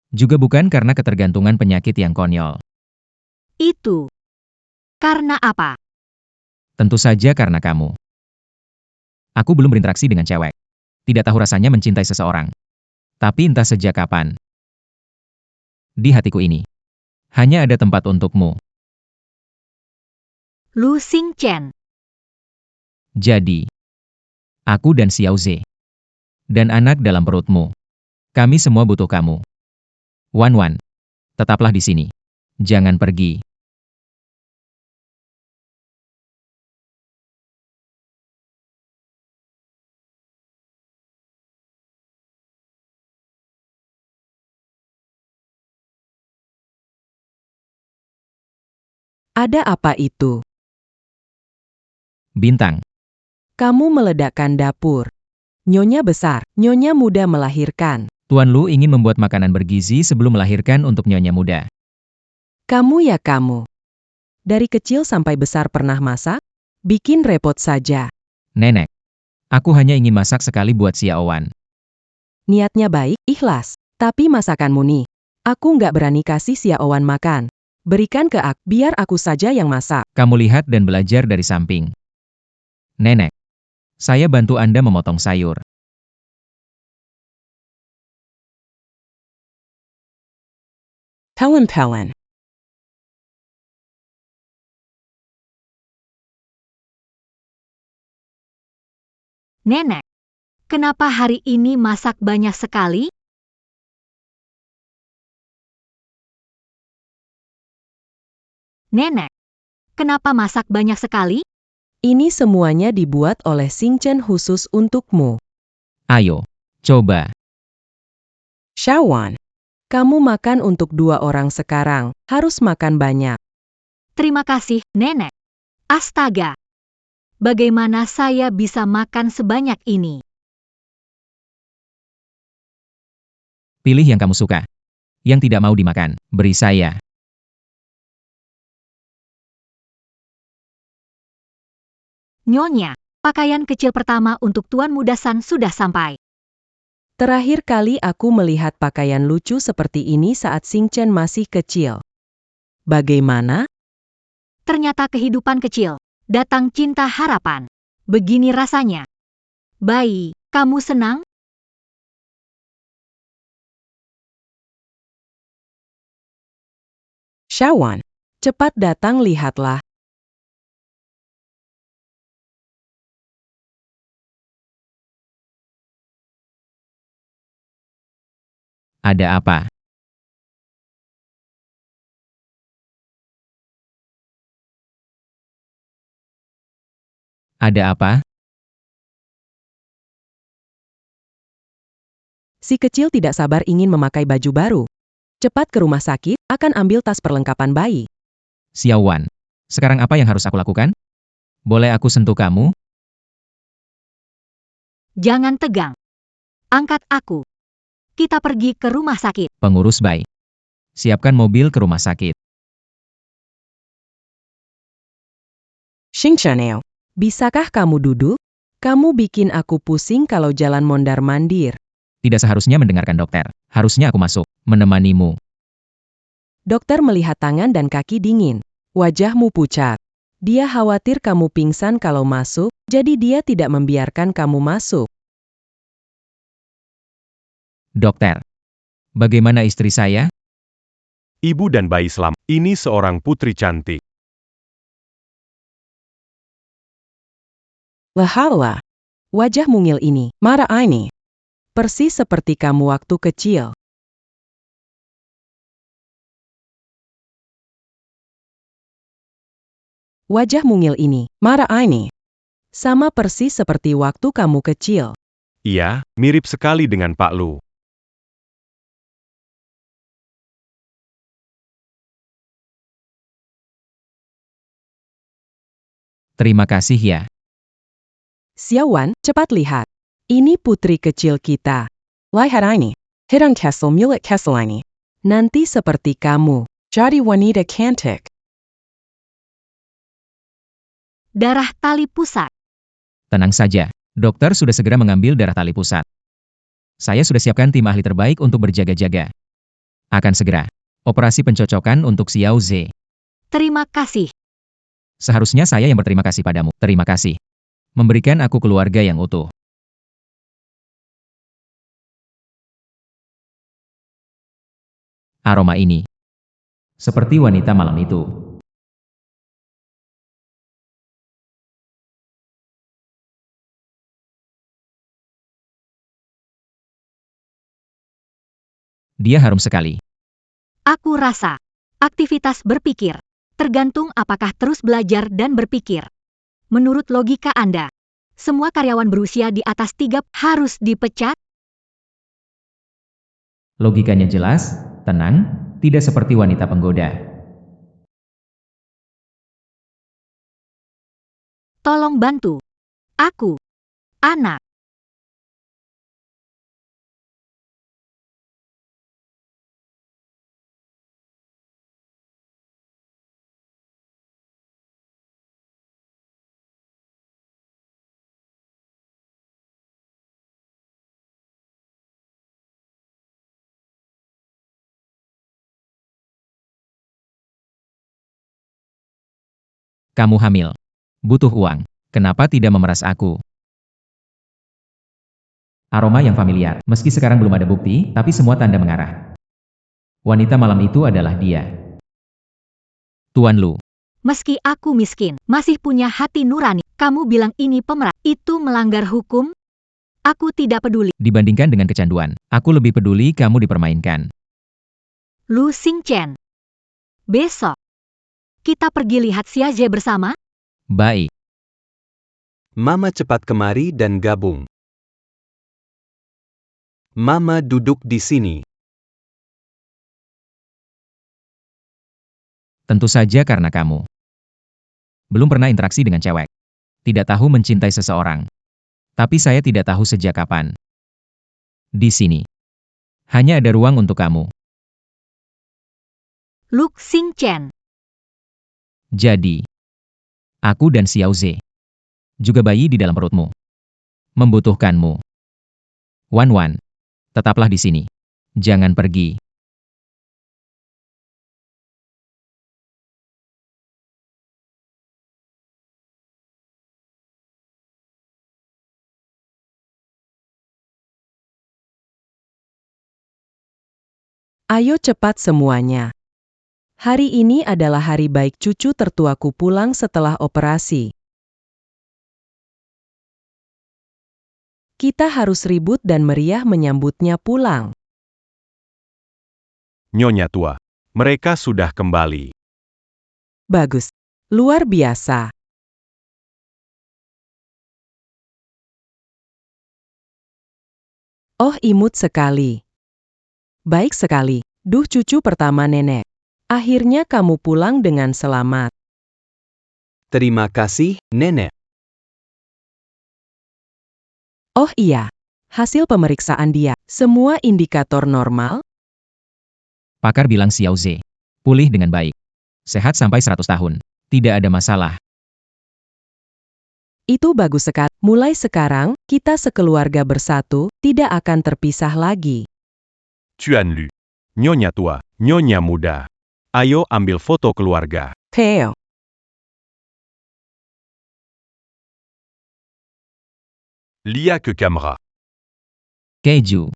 Juga bukan karena ketergantungan penyakit yang konyol. itu. Karena apa? Tentu saja karena kamu. Aku belum berinteraksi dengan cewek. Tidak tahu rasanya mencintai seseorang. Tapi entah sejak kapan. Di hatiku ini, hanya ada tempat untukmu. Lu Xingchen. Jadi, aku dan Xiao Ze. Dan anak dalam perutmu. Kami semua butuh kamu. Wan Wan, tetaplah di sini. Jangan pergi. Ada apa itu? Bintang, Kamu meledakkan dapur. Nyonya besar, nyonya muda melahirkan. Tuan Lu ingin membuat makanan bergizi sebelum melahirkan untuk nyonya muda. Kamu ya kamu. Dari kecil sampai besar pernah masak? Bikin repot saja. Nenek, aku hanya ingin masak sekali buat Xiao Wan. Niatnya baik, ikhlas. Tapi masakanmu nih. Aku nggak berani kasih Xiaowan makan. Berikan ke aku, biar aku saja yang masak. Kamu lihat dan belajar dari samping. Nenek, saya bantu Anda memotong sayur. Pelen-pelen. Nenek, kenapa hari ini masak banyak sekali? Nenek, kenapa masak banyak sekali? Ini semuanya dibuat oleh Xingchen khusus untukmu. Ayo, coba. Xiaowan, kamu makan untuk 2 orang sekarang. Harus makan banyak. Terima kasih, Nenek. Astaga. Bagaimana saya bisa makan sebanyak ini? Pilih yang kamu suka. Yang tidak mau dimakan, beri saya. Nyonya, pakaian kecil pertama untuk Tuan Muda San sudah sampai. Terakhir kali aku melihat pakaian lucu seperti ini saat Xingchen masih kecil. Bagaimana? Ternyata kehidupan kecil. Datang cinta harapan. Begini rasanya. Bayi, kamu senang? Xiaowan, cepat datang lihatlah. Ada apa? Ada apa? Si kecil tidak sabar ingin memakai baju baru. Cepat ke rumah sakit, akan ambil tas perlengkapan bayi. Xiao Wan, sekarang apa yang harus aku lakukan? Boleh aku sentuh kamu? Jangan tegang. Angkat aku. Kita pergi ke rumah sakit. Pengurus bayi. Siapkan mobil ke rumah sakit. Xingchen, bisakah kamu duduk? Kamu bikin aku pusing kalau jalan mondar-mandir. Tidak seharusnya mendengarkan dokter. Harusnya aku masuk, menemanimu. Dokter melihat tangan dan kaki dingin. Wajahmu pucat. Dia khawatir kamu pingsan kalau masuk, jadi dia tidak membiarkan kamu masuk. Dokter, bagaimana istri saya? Ibu dan bayi selamat. Ini seorang putri cantik. Lehala. Wajah mungil ini, marah ini. Persis seperti kamu waktu kecil. Wajah mungil ini, marah ini. Sama persis seperti waktu kamu kecil. Iya, mirip sekali dengan Pak Lu. Terima kasih ya. Xiaowan, cepat lihat. Ini putri kecil kita. Lihat ini. Hidang Kessel Mulet Kessel ini. Nanti seperti kamu. Jadi wanita cantik. Darah tali pusat. Tenang saja, dokter sudah segera mengambil darah tali pusat. Saya sudah siapkan tim ahli terbaik untuk berjaga-jaga. Akan segera. Operasi pencocokan untuk Xiao Ze. Terima kasih. Seharusnya saya yang berterima kasih padamu. Terima kasih. Memberikan aku keluarga yang utuh. Aroma ini. Seperti wanita malam itu. Dia harum sekali. Aku rasa. Aktivitas berpikir. Tergantung apakah terus belajar dan berpikir. Menurut logika Anda, semua karyawan berusia di atas 3 harus dipecat? Logikanya jelas, tenang, tidak seperti wanita penggoda. Tolong bantu. Aku. Anak. Kamu hamil. Butuh uang. Kenapa tidak memeras aku? Aroma yang familiar. Meski sekarang belum ada bukti, tapi semua tanda mengarah. Wanita malam itu adalah dia. Tuan Lu. Meski aku miskin, masih punya hati nurani. Kamu bilang ini pemeras. Itu melanggar hukum? Aku tidak peduli. Dibandingkan dengan kecanduan, aku lebih peduli kamu dipermainkan. Lu Xingchen. Besok. Kita pergi lihat Xiaze bersama? Baik. Mama cepat kemari dan gabung. Mama duduk di sini. Tentu saja karena kamu. Belum pernah interaksi dengan cewek. Tidak tahu mencintai seseorang. Tapi saya tidak tahu sejak kapan. Di sini. Hanya ada ruang untuk kamu. Lu Xingchen. Jadi, aku dan Xiaoze, juga bayi di dalam perutmu, membutuhkanmu. Wan Wan, tetaplah di sini. Jangan pergi. Ayo cepat semuanya. Hari ini adalah hari baik cucu tertuaku pulang setelah operasi. Kita harus ribut dan meriah menyambutnya pulang. Nyonya tua. Mereka sudah kembali. Bagus. Luar biasa. Oh, imut sekali. Baik sekali. Duh, cucu pertama nenek. Akhirnya kamu pulang dengan selamat. Terima kasih, Nenek. Oh iya. Hasil pemeriksaan dia. Semua indikator normal? Pakar bilang Xiaoze, pulih dengan baik. Sehat sampai 100 tahun. Tidak ada masalah. Itu bagus sekali. Mulai sekarang, kita sekeluarga bersatu, tidak akan terpisah lagi. Tuan Lu. Nyonya tua. Nyonya muda. Ayo ambil foto keluarga. Theo. Lia ke camera. Keju.